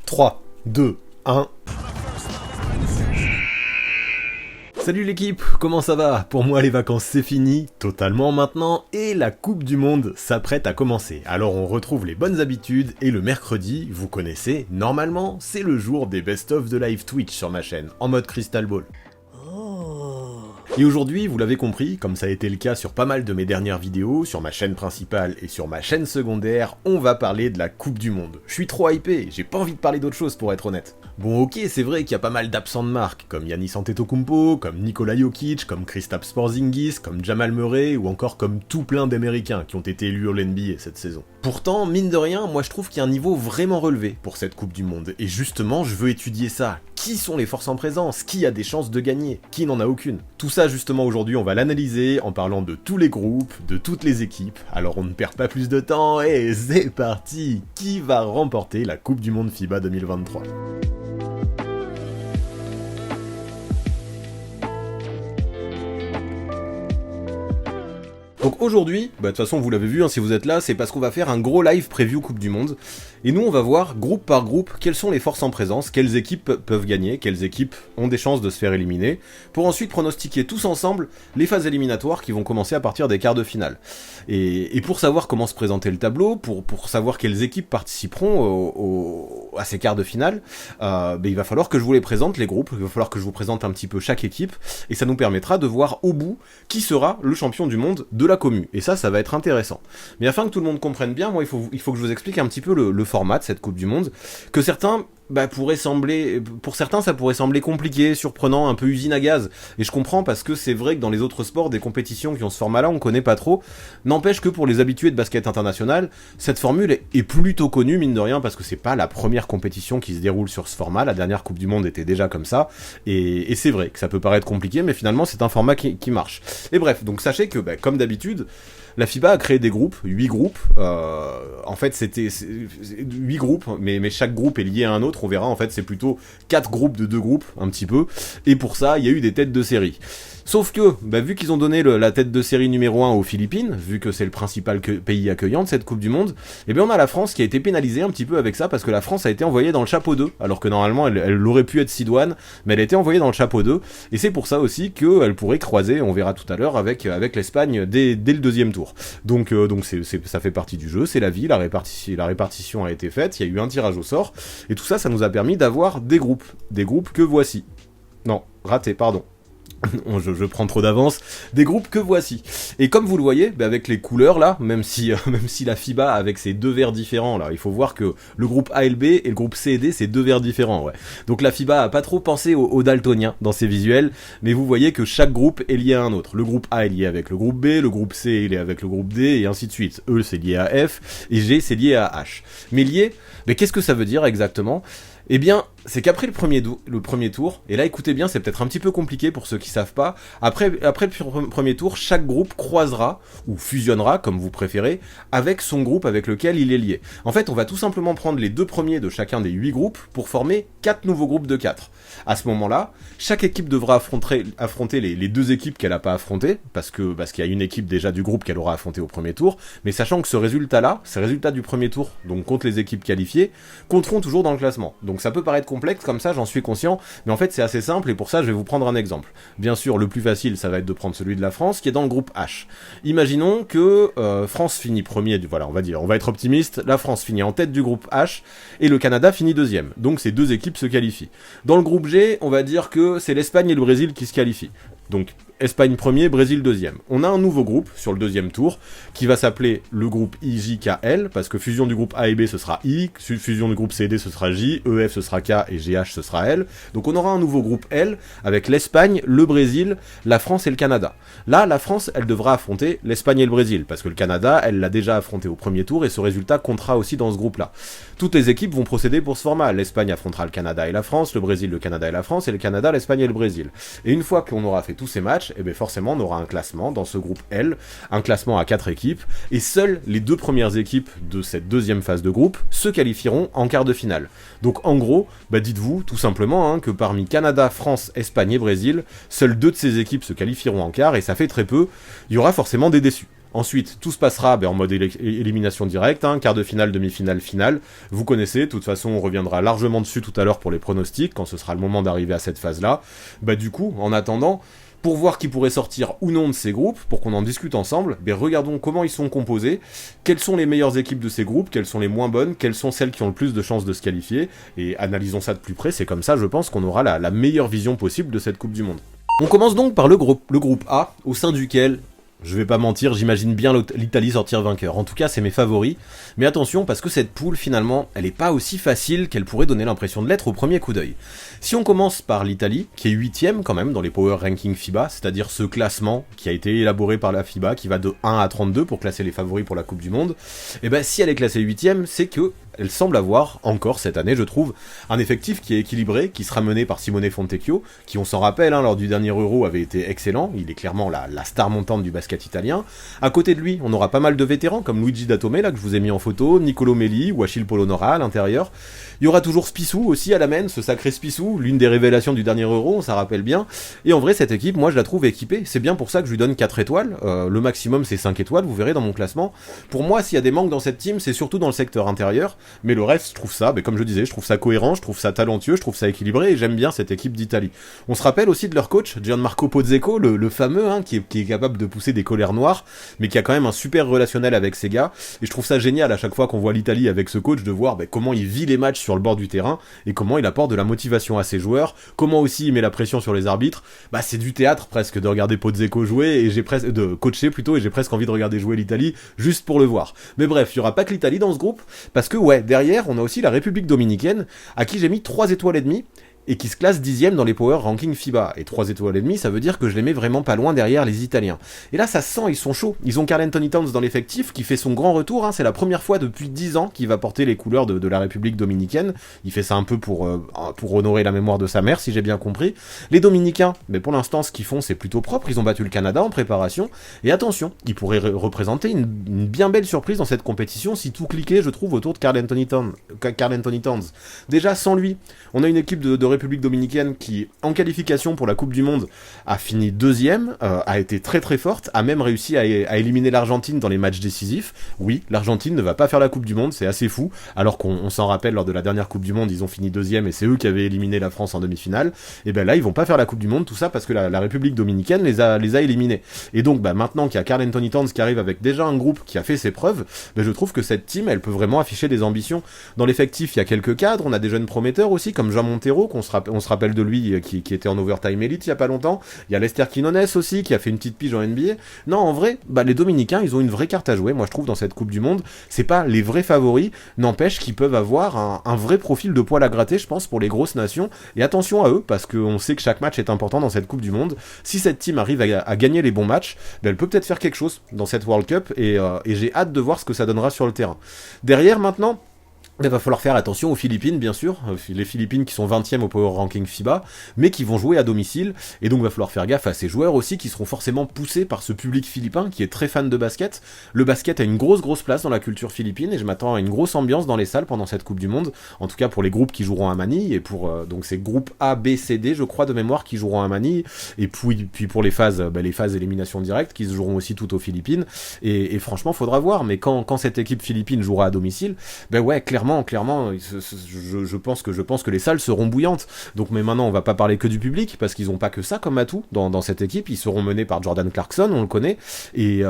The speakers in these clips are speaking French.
3, 2, 1... Salut l'équipe, comment ça va? Pour moi les vacances c'est fini, totalement maintenant, et la Coupe du Monde s'apprête à commencer. Alors on retrouve les bonnes habitudes, et le mercredi, vous connaissez, normalement, c'est le jour des best-of de live Twitch sur ma chaîne, en mode Crystal Ball. Et aujourd'hui, vous l'avez compris, comme ça a été le cas sur pas mal de mes dernières vidéos, sur ma chaîne principale et sur ma chaîne secondaire, on va parler de la Coupe du Monde. Je suis trop hypé, j'ai pas envie de parler d'autre chose pour être honnête. Bon ok, c'est vrai qu'il y a pas mal d'absents de marque, comme Giannis Antetokounmpo, comme Nikola Jokic, comme Kristaps Porzingis, comme Jamal Murray, ou encore comme tout plein d'Américains qui ont été élus All-NBA cette saison. Pourtant, mine de rien, moi je trouve qu'il y a un niveau vraiment relevé pour cette Coupe du Monde, et justement je veux étudier ça. Qui sont les forces en présence? Qui a des chances de gagner? Qui n'en a aucune? Tout ça justement aujourd'hui on va l'analyser en parlant de tous les groupes, de toutes les équipes. Alors on ne perd pas plus de temps et c'est parti! Qui va remporter la Coupe du Monde FIBA 2023? Donc aujourd'hui, de toute façon vous l'avez vu si vous êtes là, c'est parce qu'on va faire un gros live preview Coupe du Monde, et nous on va voir groupe par groupe quelles sont les forces en présence, quelles équipes peuvent gagner, quelles équipes ont des chances de se faire éliminer, pour ensuite pronostiquer tous ensemble les phases éliminatoires qui vont commencer à partir des quarts de finale. Et pour savoir comment se présenter le tableau, pour savoir quelles équipes participeront à ces quarts de finale, il va falloir que je vous les présente les groupes, il va falloir que je vous présente un petit peu chaque équipe, et ça nous permettra de voir au bout qui sera le champion du monde de la commu, et ça va être intéressant. Mais afin que tout le monde comprenne bien, moi il faut que je vous explique un petit peu le format de cette Coupe du Monde, que certains pour certains ça pourrait sembler compliqué, surprenant, un peu usine à gaz, et je comprends parce que c'est vrai que dans les autres sports, des compétitions qui ont ce format-là, on connaît pas trop, n'empêche que pour les habitués de basket international, cette formule est plutôt connue, mine de rien, parce que c'est pas la première compétition qui se déroule sur ce format, la dernière Coupe du Monde était déjà comme ça, et c'est vrai que ça peut paraître compliqué, mais finalement c'est un format qui marche. Et bref, donc sachez que, comme d'habitude, la FIBA a créé des groupes, 8 groupes, en fait c'était 8 groupes, mais chaque groupe est lié à un autre, on verra, en fait c'est plutôt 4 groupes de 2 groupes, un petit peu, et pour ça il y a eu des têtes de série. Sauf que, vu qu'ils ont donné la tête de série numéro 1 aux Philippines, vu que c'est le principal pays accueillant de cette Coupe du Monde, on a la France qui a été pénalisée un petit peu avec ça, parce que la France a été envoyée dans le chapeau 2, alors que normalement elle aurait pu être sidoine, mais elle a été envoyée dans le chapeau 2, et c'est pour ça aussi qu'elle pourrait croiser, on verra tout à l'heure, avec l'Espagne dès le deuxième tour. Donc ça fait partie du jeu, c'est la vie, la répartition a été faite, il y a eu un tirage au sort, et tout ça nous a permis d'avoir des groupes que voici. Non, raté, pardon. Je prends trop d'avance, des groupes que voici. Et comme vous le voyez, avec les couleurs là, même si la FIBA avec ses deux verts différents là, il faut voir que le groupe A et le B et le groupe C et D c'est deux verts différents, ouais. Donc la FIBA a pas trop pensé aux daltoniens dans ses visuels, mais vous voyez que chaque groupe est lié à un autre. Le groupe A est lié avec le groupe B, le groupe C il est avec le groupe D et ainsi de suite. E c'est lié à F et G c'est lié à H. Mais lié, qu'est-ce que ça veut dire exactement ? Eh bien, c'est qu'après le premier tour, et là écoutez bien, c'est peut-être un petit peu compliqué pour ceux qui savent pas, après le premier tour, chaque groupe croisera, ou fusionnera, comme vous préférez, avec son groupe avec lequel il est lié. En fait, on va tout simplement prendre les 2 premiers de chacun des 8 groupes pour former 4 nouveaux groupes de 4. À ce moment-là, chaque équipe devra affronter les 2 équipes qu'elle n'a pas affrontées, parce qu'il y a une équipe déjà du groupe qu'elle aura affronté au premier tour, mais sachant que ce résultat-là, ces résultats du premier tour, donc contre les équipes qualifiées, compteront toujours dans le classement. Donc ça peut paraître complexe comme ça, j'en suis conscient, mais en fait c'est assez simple et pour ça je vais vous prendre un exemple. Bien sûr, le plus facile ça va être de prendre celui de la France qui est dans le groupe H. Imaginons que France finit premier, voilà, on va être optimiste, la France finit en tête du groupe H et le Canada finit deuxième. Donc ces 2 équipes se qualifient. Dans le groupe G, on va dire que c'est l'Espagne et le Brésil qui se qualifient. Donc Espagne premier, Brésil deuxième. On a un nouveau groupe sur le deuxième tour qui va s'appeler le groupe IJKL, parce que fusion du groupe A et B ce sera I, fusion du groupe C et D ce sera J, EF ce sera K et GH ce sera L. Donc on aura un nouveau groupe L avec l'Espagne, le Brésil, la France et le Canada. Là, la France, elle devra affronter l'Espagne et le Brésil, parce que le Canada, elle l'a déjà affronté au premier tour et ce résultat comptera aussi dans ce groupe-là. Toutes les équipes vont procéder pour ce format. L'Espagne affrontera le Canada et la France, le Brésil, le Canada et la France, et le Canada, l'Espagne et le Brésil. Et une fois qu'on aura fait tous ces matchs, forcément on aura un classement dans ce groupe L, un classement à 4 équipes, et seules les 2 premières équipes de cette deuxième phase de groupe se qualifieront en quart de finale. Donc en gros, dites-vous tout simplement que parmi Canada, France, Espagne et Brésil, seules 2 de ces équipes se qualifieront en quart, et ça fait très peu, il y aura forcément des déçus. Ensuite, tout se passera en mode élimination directe, hein, quart de finale, demi-finale, finale. Vous connaissez, de toute façon, on reviendra largement dessus tout à l'heure pour les pronostics, quand ce sera le moment d'arriver à cette phase-là. Du coup, en attendant, pour voir qui pourrait sortir ou non de ces groupes, pour qu'on en discute ensemble, regardons comment ils sont composés, quelles sont les meilleures équipes de ces groupes, quelles sont les moins bonnes, quelles sont celles qui ont le plus de chances de se qualifier, et analysons ça de plus près, c'est comme ça, je pense, qu'on aura la meilleure vision possible de cette Coupe du Monde. On commence donc par le groupe A, au sein duquel, je vais pas mentir, j'imagine bien l'Italie sortir vainqueur. En tout cas, c'est mes favoris. Mais attention, parce que cette poule, finalement, elle est pas aussi facile qu'elle pourrait donner l'impression de l'être au premier coup d'œil. Si on commence par l'Italie, qui est 8ème quand même dans les Power Ranking FIBA, c'est-à-dire ce classement qui a été élaboré par la FIBA, qui va de 1 à 32 pour classer les favoris pour la Coupe du Monde, si elle est classée 8ème, c'est que elle semble avoir, encore cette année je trouve, un effectif qui est équilibré, qui sera mené par Simone Fontecchio, qui on s'en rappelle, lors du dernier Euro avait été excellent, il est clairement la star montante du basket italien. À côté de lui, on aura pas mal de vétérans, comme Luigi Datome, là que je vous ai mis en photo, Nicolo Melli ou Achille Polonara à l'intérieur. Il y aura toujours Spissou aussi à la main, ce sacré Spissou, l'une des révélations du dernier Euro, on s'en rappelle bien. Et en vrai, cette équipe, moi je la trouve équipée, c'est bien pour ça que je lui donne 4 étoiles, le maximum c'est 5 étoiles, vous verrez dans mon classement. Pour moi, s'il y a des manques dans cette team, c'est surtout dans le secteur intérieur, mais le reste, je trouve ça, comme je disais, je trouve ça cohérent, je trouve ça talentueux, je trouve ça équilibré, et j'aime bien cette équipe d'Italie. On se rappelle aussi de leur coach, Gianmarco Pozzecco, le fameux, qui est capable de pousser des colères noires, mais qui a quand même un super relationnel avec ses gars, et je trouve ça génial à chaque fois qu'on voit l'Italie avec ce coach, de voir comment il vit les matchs sur le bord du terrain, et comment il apporte de la motivation à ses joueurs, comment aussi il met la pression sur les arbitres. C'est du théâtre presque de regarder Pozzecco jouer, et de coacher plutôt, et j'ai presque envie de regarder jouer l'Italie, juste pour le voir. Mais bref, il y aura pas que l'Italie dans ce groupe, parce que derrière, on a aussi la République Dominicaine, à qui j'ai mis 3 étoiles et demie, et qui se classe 10ème dans les Power Ranking FIBA. Et 3 étoiles et demie, ça veut dire que je les mets vraiment pas loin derrière les Italiens. Et là, ça se sent, ils sont chauds. Ils ont Karl Anthony Towns dans l'effectif, qui fait son grand retour, c'est la première fois depuis 10 ans qu'il va porter les couleurs de la République Dominicaine. Il fait ça un peu pour honorer la mémoire de sa mère, si j'ai bien compris. Les Dominicains, mais pour l'instant, ce qu'ils font, c'est plutôt propre. Ils ont battu le Canada en préparation. Et attention, ils pourraient représenter une bien belle surprise dans cette compétition, si tout cliquait, je trouve, autour de Karl Anthony Towns. Déjà, sans lui, on a une équipe de République Dominicaine qui, en qualification pour la Coupe du Monde, a fini 2ème, a été très très forte, a même réussi à éliminer l'Argentine dans les matchs décisifs. Oui, l'Argentine ne va pas faire la Coupe du Monde, c'est assez fou, alors qu'on s'en rappelle, lors de la dernière Coupe du Monde, ils ont fini 2ème et c'est eux qui avaient éliminé la France en demi-finale. Et là, ils vont pas faire la Coupe du Monde, tout ça parce que la République Dominicaine les a éliminés. Et donc, maintenant qu'il y a Karl Anthony Towns qui arrive avec déjà un groupe qui a fait ses preuves, je trouve que cette team, elle peut vraiment afficher des ambitions. Dans l'effectif, il y a quelques cadres, on a des jeunes prometteurs aussi, comme Jean Montero, on se rappelle de lui, qui était en Overtime Elite il y a pas longtemps. Il y a Lester Quinones aussi, qui a fait une petite pige en NBA. Non, en vrai, les Dominicains, ils ont une vraie carte à jouer, moi je trouve, dans cette Coupe du Monde. C'est pas les vrais favoris, n'empêche qu'ils peuvent avoir un vrai profil de poil à gratter, je pense, pour les grosses nations. Et attention à eux, parce qu'on sait que chaque match est important dans cette Coupe du Monde. Si cette team arrive à gagner les bons matchs, elle peut peut-être faire quelque chose dans cette World Cup, et j'ai hâte de voir ce que ça donnera sur le terrain. Derrière, maintenant, il va falloir faire attention aux Philippines, bien sûr, les Philippines qui sont 20e au Power Ranking FIBA, mais qui vont jouer à domicile, et donc il va falloir faire gaffe à ces joueurs aussi qui seront forcément poussés par ce public philippin qui est très fan de basket. Le basket a une grosse place dans la culture philippine, et je m'attends à une grosse ambiance dans les salles pendant cette Coupe du Monde, en tout cas pour les groupes qui joueront à Manille, et pour donc ces groupes A, B, C, D, je crois de mémoire, qui joueront à Manille, et puis pour les phases élimination directe, qui se joueront aussi toutes aux Philippines, et franchement faudra voir, mais quand cette équipe philippine jouera à domicile, clairement, je pense que les salles seront bouillantes. Donc, mais maintenant, on va pas parler que du public, parce qu'ils ont pas que ça comme atout dans cette équipe. Ils seront menés par Jordan Clarkson, on le connaît, et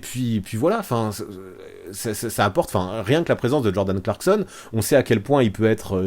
puis voilà. Enfin, ça apporte. Enfin, rien que la présence de Jordan Clarkson, on sait à quel point il peut être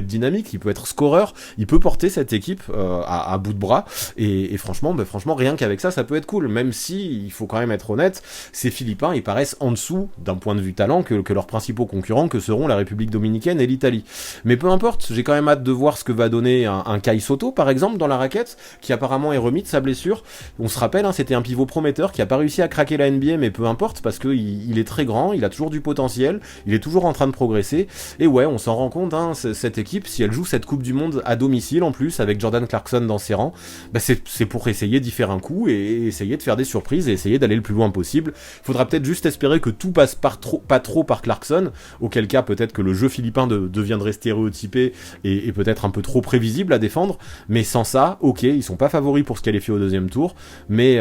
dynamique, il peut être scoreur, il peut porter cette équipe à bout de bras. Et franchement, rien qu'avec ça peut être cool. Même si, il faut quand même être honnête, ces Philippins, ils paraissent en dessous d'un point de vue talent que leurs principaux concurrents, que seront la République Dominicaine et l'Italie. Mais peu importe, j'ai quand même hâte de voir ce que va donner un Kai Sotto, par exemple, dans la raquette, qui apparemment est remis de sa blessure. On se rappelle, c'était un pivot prometteur qui a pas réussi à craquer la NBA, mais peu importe, parce qu'il est très grand, il a toujours du potentiel, il est toujours en train de progresser, et ouais, on s'en rend compte, hein, cette équipe, si elle joue cette Coupe du Monde à domicile en plus, avec Jordan Clarkson dans ses rangs, bah c'est pour essayer d'y faire un coup, et essayer de faire des surprises, et essayer d'aller le plus loin possible. Faudra peut-être juste espérer que tout passe pas trop par Clarkson, auquel cas peut-être que le jeu philippin deviendrait stéréotypé, et peut-être un peu trop prévisible à défendre, mais sans ça, ok, ils sont pas favoris pour se qualifier au deuxième tour, mais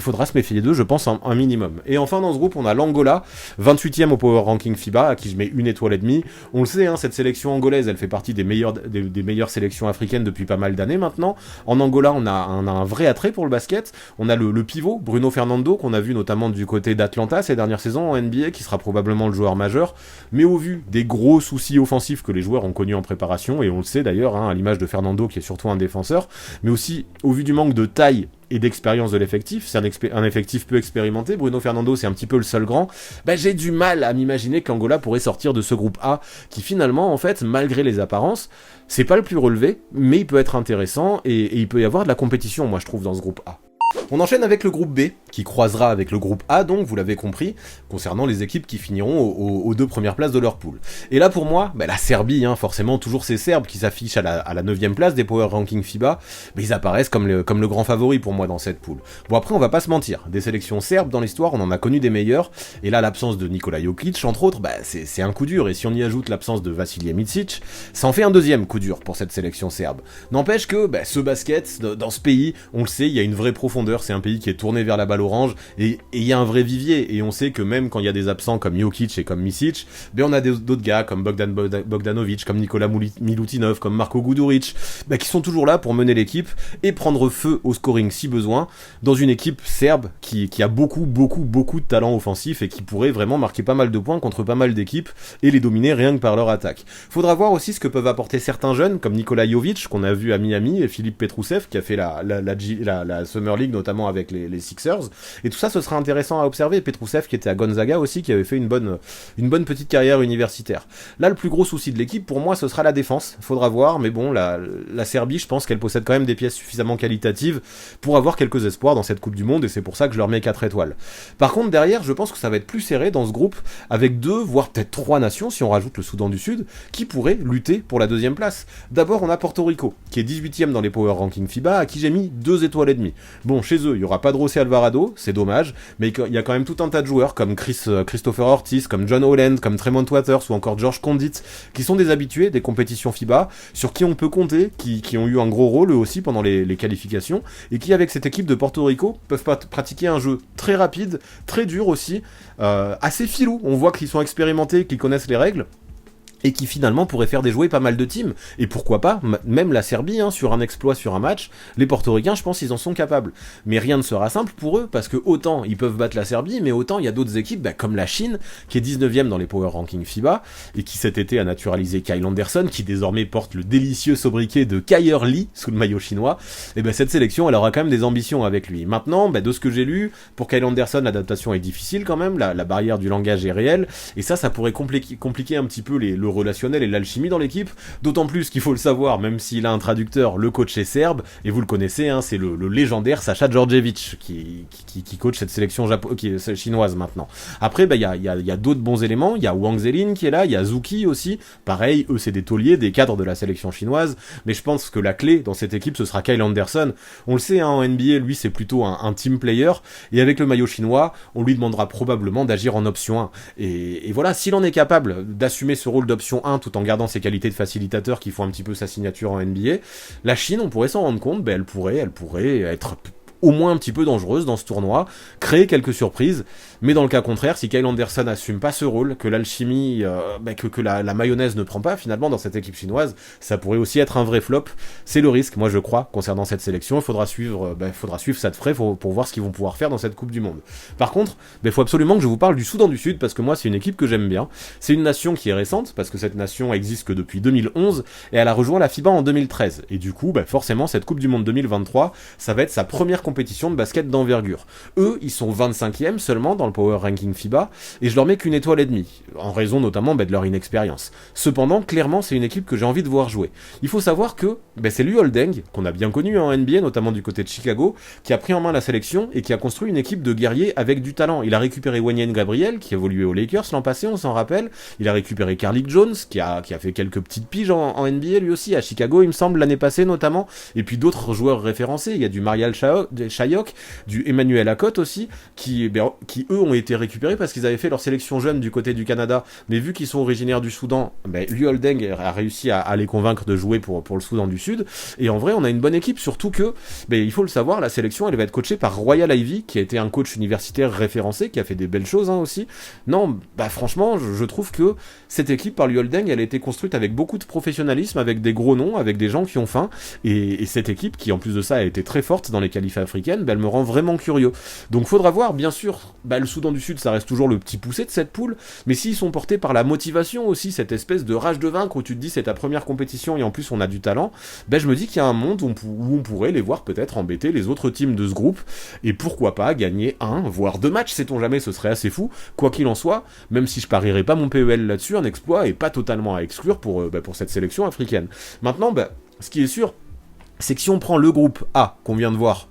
faudra se méfier d'eux, je pense, un minimum. Et enfin, dans ce groupe, on a l'Angola, 28e au Power Ranking FIBA, à qui je mets 1 étoile et demie. On le sait, hein, cette sélection angolaise, elle fait partie des meilleures sélections africaines depuis pas mal d'années maintenant. En Angola, on a un vrai attrait pour le basket. On a le pivot, Bruno Fernando, qu'on a vu notamment du côté d'Atlanta ces dernières saisons en NBA, qui sera probablement le joueur majeur. Mais au vu des gros soucis offensifs que les joueurs ont connus en préparation, et on le sait d'ailleurs, hein, à l'image de Fernando, qui est surtout un défenseur, mais aussi au vu du manque de taille et d'expérience de l'effectif, c'est un effectif peu expérimenté, Bruno Fernando c'est un petit peu le seul grand, bah j'ai du mal à m'imaginer qu'Angola pourrait sortir de ce groupe A, qui finalement en fait, malgré les apparences, c'est pas le plus relevé, mais il peut être intéressant, et il peut y avoir de la compétition, moi je trouve, dans ce groupe A. On enchaîne avec le groupe B, qui croisera avec le groupe A, donc vous l'avez compris, concernant les équipes qui finiront aux 2 premières places de leur poule. Et là pour moi, bah, la Serbie, hein, forcément toujours ces Serbes qui s'affichent à la 9e place des Power Ranking FIBA, bah, ils apparaissent comme le grand favori pour moi dans cette poule. Bon après on va pas se mentir, des sélections serbes dans l'histoire on en a connu des meilleures, et là l'absence de Nikola Jokic entre autres, bah, c'est un coup dur, et si on y ajoute l'absence de Vasilije Micic, ça en fait un deuxième coup dur pour cette sélection serbe. N'empêche que bah, ce basket, dans ce pays, on le sait, il y a une vraie profondeur, c'est un pays qui est tourné vers la balle orange, et il y a un vrai vivier, et on sait que même quand il y a des absents comme Jokic et comme Micic, ben on a d'autres gars comme Bogdanovic, comme Nikola Milutinov, comme Marko Guduric, ben qui sont toujours là pour mener l'équipe et prendre feu au scoring si besoin, dans une équipe serbe qui a beaucoup de talent offensif et qui pourrait vraiment marquer pas mal de points contre pas mal d'équipes et les dominer rien que par leur attaque. Faudra voir aussi ce que peuvent apporter certains jeunes comme Nikola Jovic qu'on a vu à Miami, et Philippe Petrousev qui a fait la Summer League notamment avec les Sixers, et tout ça ce sera intéressant à observer. Petrousev qui était à Gonzaga aussi, qui avait fait une bonne petite carrière universitaire. Là le plus gros souci de l'équipe pour moi ce sera la défense, faudra voir, mais bon la Serbie je pense qu'elle possède quand même des pièces suffisamment qualitatives pour avoir quelques espoirs dans cette Coupe du Monde, et c'est pour ça que je leur mets 4 étoiles. Par contre derrière je pense que ça va être plus serré dans ce groupe, avec 2 voire peut-être 3 nations si on rajoute le Soudan du Sud, qui pourraient lutter pour la 2e place. D'abord on a Porto Rico, qui est 18e dans les Power Ranking FIBA, à qui j'ai mis 2 étoiles et demie. Bon chez eux il y aura pas de José Alvarado, c'est dommage, mais il y a quand même tout un tas de joueurs comme Christopher Ortiz, comme John Holland, comme Tremont Waters ou encore George Condit, qui sont des habitués des compétitions FIBA, sur qui on peut compter, qui ont eu un gros rôle eux aussi pendant les qualifications, et qui avec cette équipe de Porto Rico peuvent pratiquer un jeu très rapide, très dur aussi, assez filou. On voit qu'ils sont expérimentés, qu'ils connaissent les règles, et qui finalement pourrait faire déjouer pas mal de teams, et pourquoi pas, même la Serbie, hein, sur un exploit, sur un match, les Portoricains, je pense qu'ils en sont capables. Mais rien ne sera simple pour eux, parce que autant ils peuvent battre la Serbie, mais autant il y a d'autres équipes, comme la Chine, qui est 19e dans les Power Ranking FIBA, et qui cet été a naturalisé Kyle Anderson, qui désormais porte le délicieux sobriquet de Kyer Lee, sous le maillot chinois, et cette sélection, elle aura quand même des ambitions avec lui. Maintenant, de ce que j'ai lu, pour Kyle Anderson, l'adaptation est difficile quand même, la barrière du langage est réelle, et ça pourrait compliquer un petit peu le relationnel et l'alchimie dans l'équipe, d'autant plus qu'il faut le savoir, même s'il a un traducteur, le coach est serbe, et vous le connaissez, hein, c'est le légendaire Sacha Djordjevic qui coach cette sélection qui est chinoise maintenant. Après, il y a d'autres bons éléments, il y a Wang Zelin qui est là, il y a Zuki aussi, pareil, eux c'est des tauliers, des cadres de la sélection chinoise, mais je pense que la clé dans cette équipe ce sera Kyle Anderson. On le sait, hein, en NBA, lui c'est plutôt un team player, et avec le maillot chinois, on lui demandera probablement d'agir en option 1. Et voilà, s'il en est capable d'assumer ce rôle d'option 1 tout en gardant ses qualités de facilitateur qui font un petit peu sa signature en NBA, la Chine, on pourrait s'en rendre compte, elle pourrait être au moins un petit peu dangereuse dans ce tournoi, créer quelques surprises, mais dans le cas contraire, si Kyle Anderson n'assume pas ce rôle, que l'alchimie, que la mayonnaise ne prend pas finalement dans cette équipe chinoise, ça pourrait aussi être un vrai flop. C'est le risque, moi je crois, concernant cette sélection. Il faudra suivre ça de frais pour voir ce qu'ils vont pouvoir faire dans cette Coupe du Monde. Par contre, il faut absolument que je vous parle du Soudan du Sud, parce que moi c'est une équipe que j'aime bien. C'est une nation qui est récente, parce que cette nation existe que depuis 2011, et elle a rejoint la FIBA en 2013. Et du coup, forcément, cette Coupe du Monde 2023, ça va être sa première compétition compétition de basket d'envergure. Eux, ils sont 25e seulement dans le Power Ranking FIBA, et je leur mets qu'une étoile et demie, en raison notamment de leur inexpérience. Cependant, clairement, c'est une équipe que j'ai envie de voir jouer. Il faut savoir que c'est Luol Deng, qu'on a bien connu en NBA, notamment du côté de Chicago, qui a pris en main la sélection et qui a construit une équipe de guerriers avec du talent. Il a récupéré Wenyen Gabriel, qui évoluait aux Lakers l'an passé, on s'en rappelle. Il a récupéré Carlik Jones, qui a fait quelques petites piges en NBA lui aussi, à Chicago, il me semble, l'année passée notamment. Et puis d'autres joueurs référencés, il y a du Marial Shayok, du Emmanuel Akot aussi, qui eux ont été récupérés parce qu'ils avaient fait leur sélection jeune du côté du Canada. Mais vu qu'ils sont originaires du Soudan, Luol Deng a réussi à les convaincre de jouer pour le Soudan du Sud. Et en vrai, on a une bonne équipe, surtout que, il faut le savoir, la sélection, elle va être coachée par Royal Ivy, qui a été un coach universitaire référencé, qui a fait des belles choses aussi. Non, franchement, je trouve que cette équipe par Luol Deng, elle a été construite avec beaucoup de professionnalisme, avec des gros noms, avec des gens qui ont faim, et cette équipe, qui en plus de ça a été très forte dans les qualifs africaines, elle me rend vraiment curieux. Donc faudra voir, bien sûr, le Soudan du Sud, ça reste toujours le petit poussé de cette poule, mais s'ils sont portés par la motivation aussi, cette espèce de rage de vaincre où tu te dis c'est ta première compétition et en plus on a du talent, je me dis qu'il y a un monde où on pourrait les voir peut-être embêter les autres teams de ce groupe, et pourquoi pas gagner 1, voire 2 matchs, sait-on jamais, ce serait assez fou. Quoi qu'il en soit, même si je parierais pas mon PEL là-dessus, un exploit est pas totalement à exclure pour cette sélection africaine. Maintenant, ce qui est sûr, c'est que si on prend le groupe A qu'on vient de voir,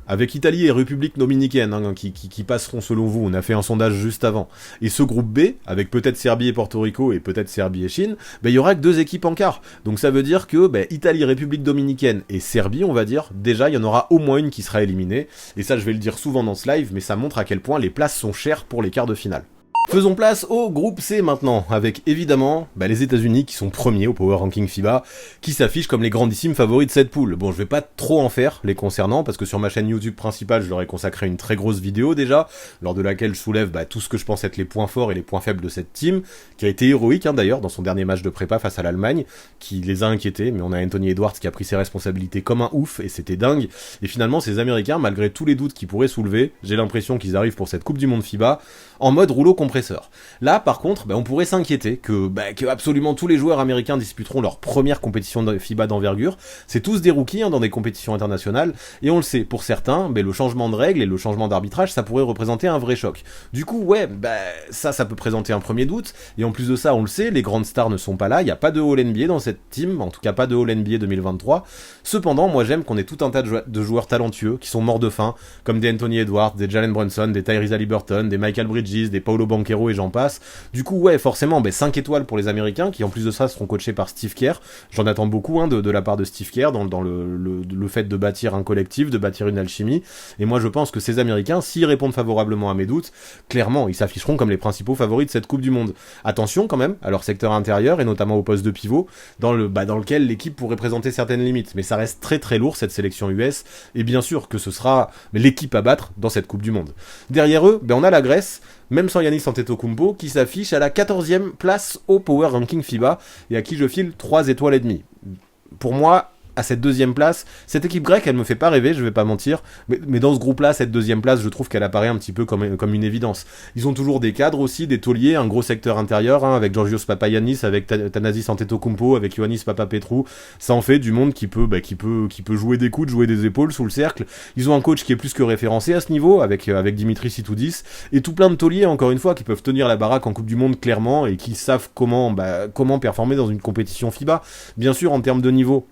avec Italie et République Dominicaine, qui passeront selon vous, on a fait un sondage juste avant, et ce groupe B, avec peut-être Serbie et Porto Rico, et peut-être Serbie et Chine, il y aura que 2 équipes en quart. Donc ça veut dire que Italie, République Dominicaine et Serbie, on va dire, déjà il y en aura au moins une qui sera éliminée, et ça je vais le dire souvent dans ce live, mais ça montre à quel point les places sont chères pour les quarts de finale. Faisons place au groupe C maintenant, avec évidemment les États-Unis qui sont premiers au Power Ranking FIBA, qui s'affichent comme les grandissimes favoris de cette poule. Bon, je vais pas trop en faire les concernant, parce que sur ma chaîne YouTube principale, je leur ai consacré une très grosse vidéo déjà, lors de laquelle je soulève tout ce que je pense être les points forts et les points faibles de cette team, qui a été héroïque d'ailleurs dans son dernier match de prépa face à l'Allemagne, qui les a inquiétés, mais on a Anthony Edwards qui a pris ses responsabilités comme un ouf, et c'était dingue. Et finalement, ces Américains, malgré tous les doutes qu'ils pourraient soulever, j'ai l'impression qu'ils arrivent pour cette Coupe du Monde FIBA en mode rouleau compresseur. Là, par contre, on pourrait s'inquiéter que absolument tous les joueurs américains disputeront leur première compétition de FIBA d'envergure. C'est tous des rookies dans des compétitions internationales, et on le sait, pour certains, le changement de règles et le changement d'arbitrage, ça pourrait représenter un vrai choc. Du coup, ça peut présenter un premier doute, et en plus de ça, on le sait, les grandes stars ne sont pas là, il n'y a pas de All-NBA dans cette team, en tout cas pas de All-NBA 2023. Cependant, moi j'aime qu'on ait tout un tas de joueurs talentueux qui sont morts de faim, comme des Anthony Edwards, des Jalen Brunson, des Tyrese Haliburton, des Michael Bridges, des Paolo Banchero et j'en passe. Du coup, forcément, 5 étoiles pour les Américains, qui en plus de ça seront coachés par Steve Kerr. J'en attends beaucoup de la part de Steve Kerr dans le fait de bâtir un collectif, de bâtir une alchimie. Et moi, je pense que ces Américains, s'ils répondent favorablement à mes doutes, clairement, ils s'afficheront comme les principaux favoris de cette Coupe du Monde. Attention quand même à leur secteur intérieur, et notamment au poste de pivot, dans lequel l'équipe pourrait présenter certaines limites. Mais ça reste très très lourd, cette sélection US, et bien sûr que ce sera l'équipe à battre dans cette Coupe du Monde. Derrière eux, on a la Grèce, même sans Giannis Antetokounmpo, qui s'affiche à la 14e place au Power Ranking FIBA, et à qui je file 3 étoiles et demie. Pour moi, à cette 2e place, cette équipe grecque, elle me fait pas rêver, je vais pas mentir, mais dans ce groupe-là, cette 2e place, je trouve qu'elle apparaît un petit peu comme une évidence. Ils ont toujours des cadres aussi, des tauliers, un gros secteur intérieur, avec Georgios Papagiannis, avec Thanasis Antetokounmpo, avec Ioannis Papapetrou. Ça en fait du monde qui peut jouer des coudes, jouer des épaules sous le cercle. Ils ont un coach qui est plus que référencé à ce niveau, avec Dimitri Sitoudis, et tout plein de tauliers, encore une fois, qui peuvent tenir la baraque en Coupe du Monde clairement, et qui savent comment performer dans une compétition FIBA. Bien sûr, en termes de niveau,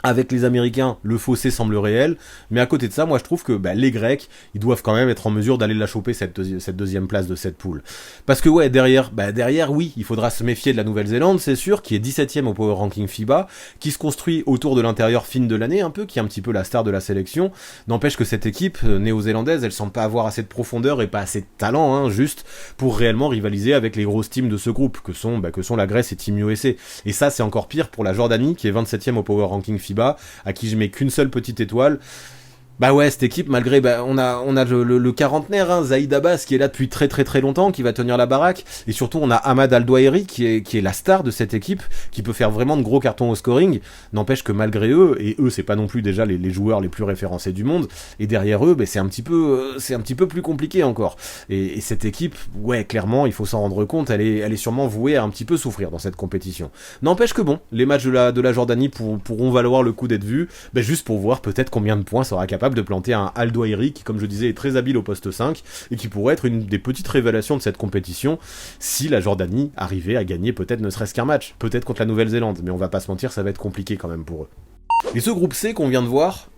avec les Américains, le fossé semble réel, mais à côté de ça, moi je trouve que les Grecs, ils doivent quand même être en mesure d'aller la choper cette 2e place de cette poule. Parce que derrière, oui, il faudra se méfier de la Nouvelle-Zélande, c'est sûr, qui est 17e au Power Ranking FIBA, qui se construit autour de l'intérieur fine de l'année un peu, qui est un petit peu la star de la sélection. N'empêche que cette équipe néo-zélandaise, elle semble pas avoir assez de profondeur et pas assez de talent, juste pour réellement rivaliser avec les grosses teams de ce groupe, que sont la Grèce et Team USA. Et ça, c'est encore pire pour la Jordanie, qui est 27e au Power Ranking FIBA, à qui je mets qu'une seule petite étoile. Cette équipe, malgré, on a le quarantenaire, Zaïd Abbas, qui est là depuis très très très longtemps, qui va tenir la baraque, et surtout on a Ahmad Al-Douairi, qui est la star de cette équipe, qui peut faire vraiment de gros cartons au scoring. N'empêche que malgré eux, et eux c'est pas non plus déjà les joueurs les plus référencés du monde, et derrière eux, c'est un petit peu plus compliqué encore. Et cette équipe, clairement, il faut s'en rendre compte, elle est sûrement vouée à un petit peu souffrir dans cette compétition. N'empêche que les matchs de la Jordanie pourront valoir le coup d'être vus, juste pour voir peut-être combien de points sera capable capable de planter un Aldoiri qui, comme je disais, est très habile au poste 5 et qui pourrait être une des petites révélations de cette compétition si la Jordanie arrivait à gagner peut-être ne serait-ce qu'un match, peut-être contre la Nouvelle-Zélande, mais on va pas se mentir, ça va être compliqué quand même pour eux. Et ce groupe C qu'on vient de voir,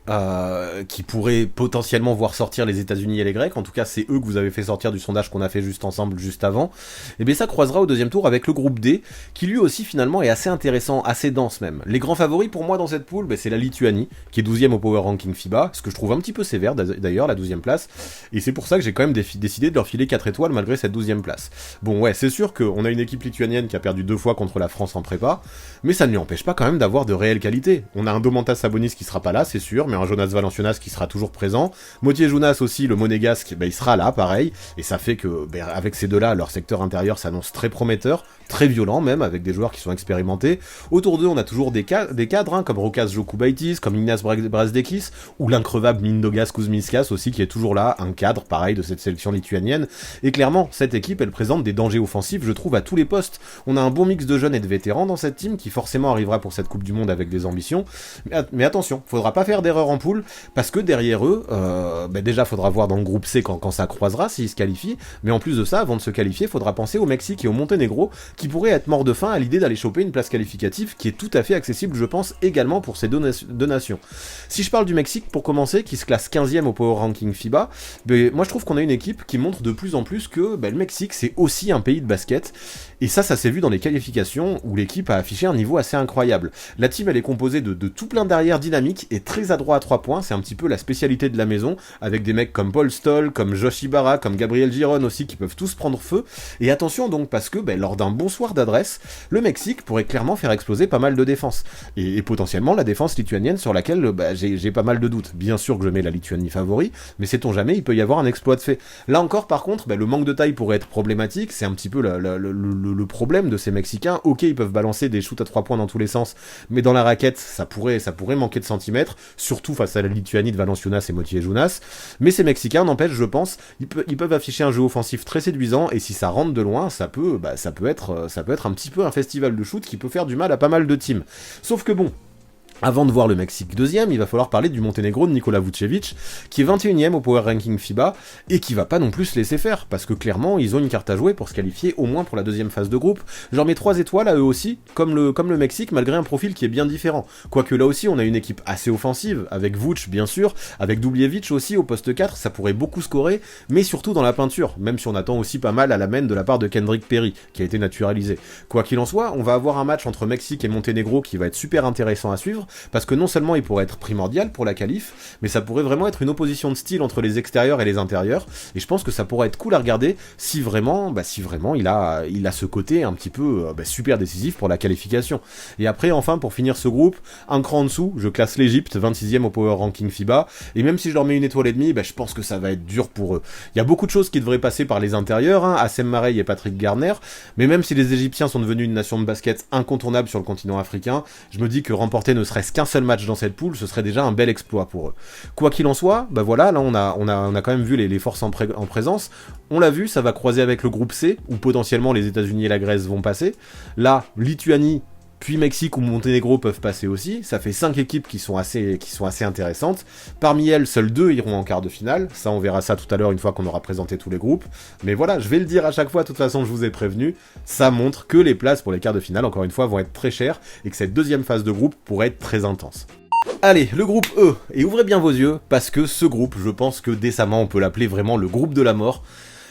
qui pourrait potentiellement voir sortir les États-Unis et les Grecs, en tout cas c'est eux que vous avez fait sortir du sondage qu'on a fait juste ensemble juste avant, et bien ça croisera au deuxième tour avec le groupe D, qui lui aussi finalement est assez intéressant, assez dense même. Les grands favoris pour moi dans cette poule, c'est la Lituanie, qui est 12ème au Power Ranking FIBA, ce que je trouve un petit peu sévère d'ailleurs, la 12ème place, et c'est pour ça que j'ai quand même décidé de leur filer 4 étoiles malgré cette 12ème place. Bon ouais, c'est sûr qu'on a une équipe lituanienne qui a perdu 2 fois contre la France en prépa, mais ça ne lui empêche pas quand même d'avoir de réelles qualités. On a un Domantas Sabonis qui sera pas là, c'est sûr, mais un Jonas Valanciunas qui sera toujours présent. Motié Jonas aussi, le monégasque, il sera là, pareil, et ça fait que, avec ces deux-là, leur secteur intérieur s'annonce très prometteur, très violent même, avec des joueurs qui sont expérimentés. Autour d'eux, on a toujours des cadres, comme Rokas Jokubaitis, comme Ignas Brazdeikis, ou l'increvable Mindaugas Kuzminskas aussi, qui est toujours là, un cadre, pareil, de cette sélection lituanienne. Et clairement, cette équipe, elle présente des dangers offensifs, je trouve, à tous les postes. On a un bon mix de jeunes et de vétérans dans cette team, qui forcément arrivera pour cette Coupe du Monde avec des ambitions. Mais attention, faudra pas faire d'erreur en poule, parce que derrière eux, déjà faudra voir dans le groupe C quand ça croisera, s'ils se qualifient, mais en plus de ça, avant de se qualifier, faudra penser au Mexique et au Monténégro, qui pourraient être morts de faim à l'idée d'aller choper une place qualificative, qui est tout à fait accessible, je pense, également pour ces deux nations. Si je parle du Mexique, pour commencer, qui se classe 15ème au Power Ranking FIBA, moi je trouve qu'on a une équipe qui montre de plus en plus que le Mexique, c'est aussi un pays de basket, et ça s'est vu dans les qualifications, où l'équipe a affiché un niveau assez incroyable. La team, elle est composée de tout plein d'arrières dynamiques, et très adroit à 3 points, c'est un petit peu la spécialité de la maison, avec des mecs comme Paul Stoll, comme Josh Ibarra, comme Gabriel Giron aussi, qui peuvent tous prendre feu, et attention donc, parce que lors d'un bon soir d'adresse, le Mexique pourrait clairement faire exploser pas mal de défenses, et potentiellement la défense lituanienne sur laquelle j'ai pas mal de doutes. Bien sûr que je mets la Lituanie favori, mais sait-on jamais, il peut y avoir un exploit de fait. Là encore, par contre, le manque de taille pourrait être problématique, c'est un petit peu le problème de ces Mexicains. Ok, ils peuvent balancer des shoots à 3 points dans tous les sens, mais dans la raquette, ça pourrait manquer de centimètres, surtout face à la Lituanie de Valanciunas et Motié Jonas, mais ces Mexicains, n'empêche, je pense, ils peuvent afficher un jeu offensif très séduisant, et si ça rentre de loin, ça peut être un petit peu un festival de shoot qui peut faire du mal à pas mal de teams. Sauf que bon, avant de voir le Mexique deuxième, il va falloir parler du Monténégro de Nikola Vucevic, qui est 21ème au Power Ranking FIBA, et qui va pas non plus se laisser faire, parce que clairement, ils ont une carte à jouer pour se qualifier au moins pour la deuxième phase de groupe. J'en mets 3 étoiles à eux aussi, comme le Mexique, malgré un profil qui est bien différent. Quoique là aussi, on a une équipe assez offensive, avec Vuc bien sûr, avec Dubljevic aussi au poste 4, ça pourrait beaucoup scorer, mais surtout dans la peinture, même si on attend aussi pas mal à la main de la part de Kendrick Perry, qui a été naturalisé. Quoi qu'il en soit, on va avoir un match entre Mexique et Monténégro qui va être super intéressant à suivre, parce que non seulement il pourrait être primordial pour la qualif, mais ça pourrait vraiment être une opposition de style entre les extérieurs et les intérieurs, et je pense que ça pourrait être cool à regarder si vraiment il a ce côté un petit peu super décisif pour la qualification. Et après, enfin, pour finir ce groupe, un cran en dessous, je classe l'Égypte 26ème au Power Ranking FIBA, et même si je leur mets une étoile et demie, je pense que ça va être dur pour eux. Il y a beaucoup de choses qui devraient passer par les intérieurs, Assem Marey et Patrick Garner, mais même si les Égyptiens sont devenus une nation de basket incontournable sur le continent africain, je me dis que remporter ne serait-ce qu'un seul match dans cette poule, ce serait déjà un bel exploit pour eux. Quoi qu'il en soit, voilà, là on a quand même vu les forces en présence. On l'a vu, ça va croiser avec le groupe C, où potentiellement les États-Unis et la Grèce vont passer. Là, Lituanie, puis Mexique ou Monténégro peuvent passer aussi. Ça fait 5 équipes qui sont assez intéressantes. Parmi elles, seules 2 iront en quart de finale. Ça, on verra ça tout à l'heure une fois qu'on aura présenté tous les groupes. Mais voilà, je vais le dire à chaque fois, de toute façon, je vous ai prévenu. Ça montre que les places pour les quarts de finale, encore une fois, vont être très chères et que cette deuxième phase de groupe pourrait être très intense. Allez, le groupe E, et ouvrez bien vos yeux, parce que ce groupe, je pense que décemment on peut l'appeler vraiment le groupe de la mort,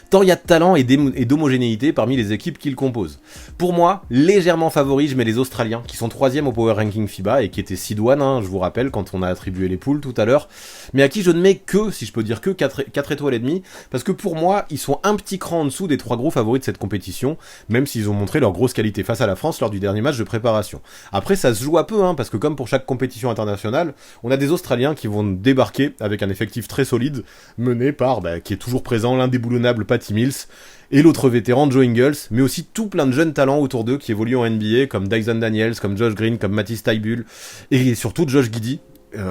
tant il y a de talent et d'homogénéité parmi les équipes qui le composent. Pour moi, légèrement favori, je mets les Australiens, qui sont 3ème au Power Ranking FIBA, et qui étaient sidoines, je vous rappelle, quand on a attribué les poules tout à l'heure, mais à qui je ne mets que, si je peux dire que 4 étoiles et demie, parce que pour moi, ils sont un petit cran en dessous des 3 gros favoris de cette compétition, même s'ils ont montré leur grosse qualité face à la France lors du dernier match de préparation. Après, ça se joue à peu, parce que comme pour chaque compétition internationale, on a des Australiens qui vont débarquer avec un effectif très solide, mené par, qui est toujours présent, l'indéboulonnable Patty Mills, et l'autre vétéran Joe Ingles, mais aussi tout plein de jeunes talents autour d'eux qui évoluent en NBA, comme Dyson Daniels, comme Josh Green, comme Matisse Thybulle, et surtout Josh Giddey,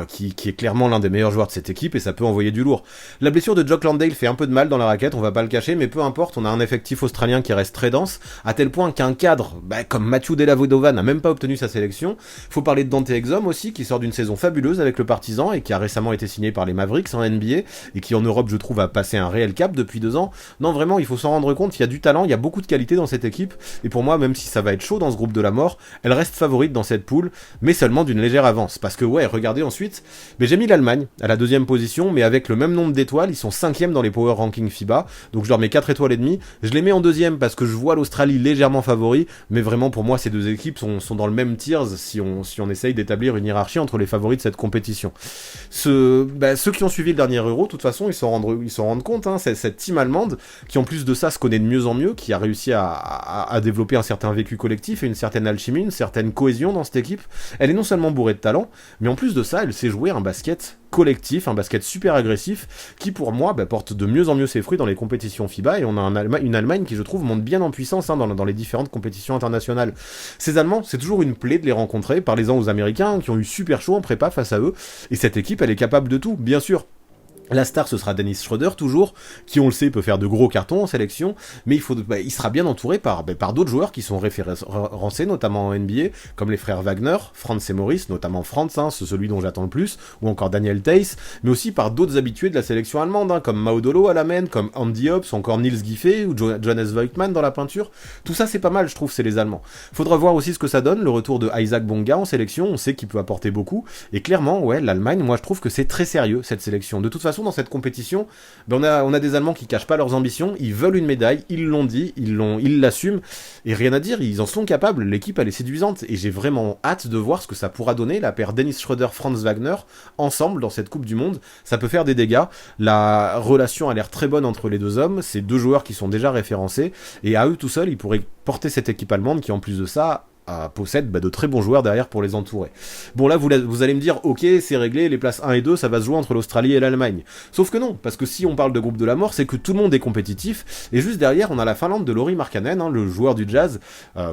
qui est clairement l'un des meilleurs joueurs de cette équipe, et ça peut envoyer du lourd. La blessure de Jock Landale fait un peu de mal dans la raquette, on va pas le cacher, mais peu importe, on a un effectif australien qui reste très dense, à tel point qu'un cadre, comme Mathieu Dellavedova n'a même pas obtenu sa sélection. Faut parler de Dante Exum aussi, qui sort d'une saison fabuleuse avec le Partizan, et qui a récemment été signé par les Mavericks en NBA, et qui en Europe, je trouve, a passé un réel cap depuis 2 ans. Non, vraiment, il faut s'en rendre compte, il y a du talent, il y a beaucoup de qualité dans cette équipe, et pour moi, même si ça va être chaud dans ce groupe de la mort, elle reste favorite dans cette poule, mais seulement d'une légère avance. Parce que ouais, regardez ensuite, j'ai mis l'Allemagne à la 2e position, mais avec le même nombre d'étoiles, ils sont 5e dans les power rankings FIBA, donc je leur mets 4 étoiles et demie. Je les mets en 2e parce que je vois l'Australie légèrement favori, mais vraiment pour moi ces 2 équipes sont dans le même tiers si on essaye d'établir une hiérarchie entre les favoris de cette compétition. Ceux qui ont suivi le dernier Euro, de toute façon, ils s'en rendent compte, hein, c'est cette team allemande qui en plus de ça se connaît de mieux en mieux, qui a réussi à développer un certain vécu collectif et une certaine alchimie, une certaine cohésion dans cette équipe. Elle est non seulement bourrée de talent, mais en plus de ça, elle sait jouer un basket collectif, un basket super agressif, qui pour moi porte de mieux en mieux ses fruits dans les compétitions FIBA, et on a une Allemagne qui je trouve monte bien en puissance, hein, dans les différentes compétitions internationales. Ces Allemands, c'est toujours une plaie de les rencontrer, parlez-en aux Américains qui ont eu super chaud en prépa face à eux, et cette équipe elle est capable de tout, bien sûr. La star, ce sera Dennis Schroeder, toujours, qui, on le sait, peut faire de gros cartons en sélection, mais il sera bien entouré par d'autres joueurs qui sont référencés, notamment en NBA, comme les frères Wagner, Franz et Maurice, notamment Franz, hein, c'est celui dont j'attends le plus, ou encore Daniel Theis, mais aussi par d'autres habitués de la sélection allemande, hein, comme Maudolo à la main, comme Andy Hobbs, encore Niels Giffey, ou Johannes Voigtmann dans la peinture. Tout ça, c'est pas mal, je trouve, c'est les Allemands. Faudra voir aussi ce que ça donne, le retour de Isaac Bonga en sélection, on sait qu'il peut apporter beaucoup, et clairement, ouais, l'Allemagne, moi, je trouve que c'est très sérieux, cette sélection. De toute façon, dans cette compétition, on a des Allemands qui cachent pas leurs ambitions, ils veulent une médaille, ils l'ont dit, ils l'assument, et rien à dire, ils en sont capables, l'équipe elle est séduisante, et j'ai vraiment hâte de voir ce que ça pourra donner, la paire Dennis Schroeder, Franz Wagner, ensemble dans cette Coupe du Monde, ça peut faire des dégâts, la relation a l'air très bonne entre les 2 hommes, c'est 2 joueurs qui sont déjà référencés, et à eux tout seuls, ils pourraient porter cette équipe allemande qui en plus de ça possède de très bons joueurs derrière pour les entourer. Bon là vous allez me dire ok c'est réglé, les places 1 et 2 ça va se jouer entre l'Australie et l'Allemagne. Sauf que non, parce que si on parle de groupe de la mort, c'est que tout le monde est compétitif, et juste derrière on a la Finlande de Lauri Markkanen, hein, le joueur du Jazz,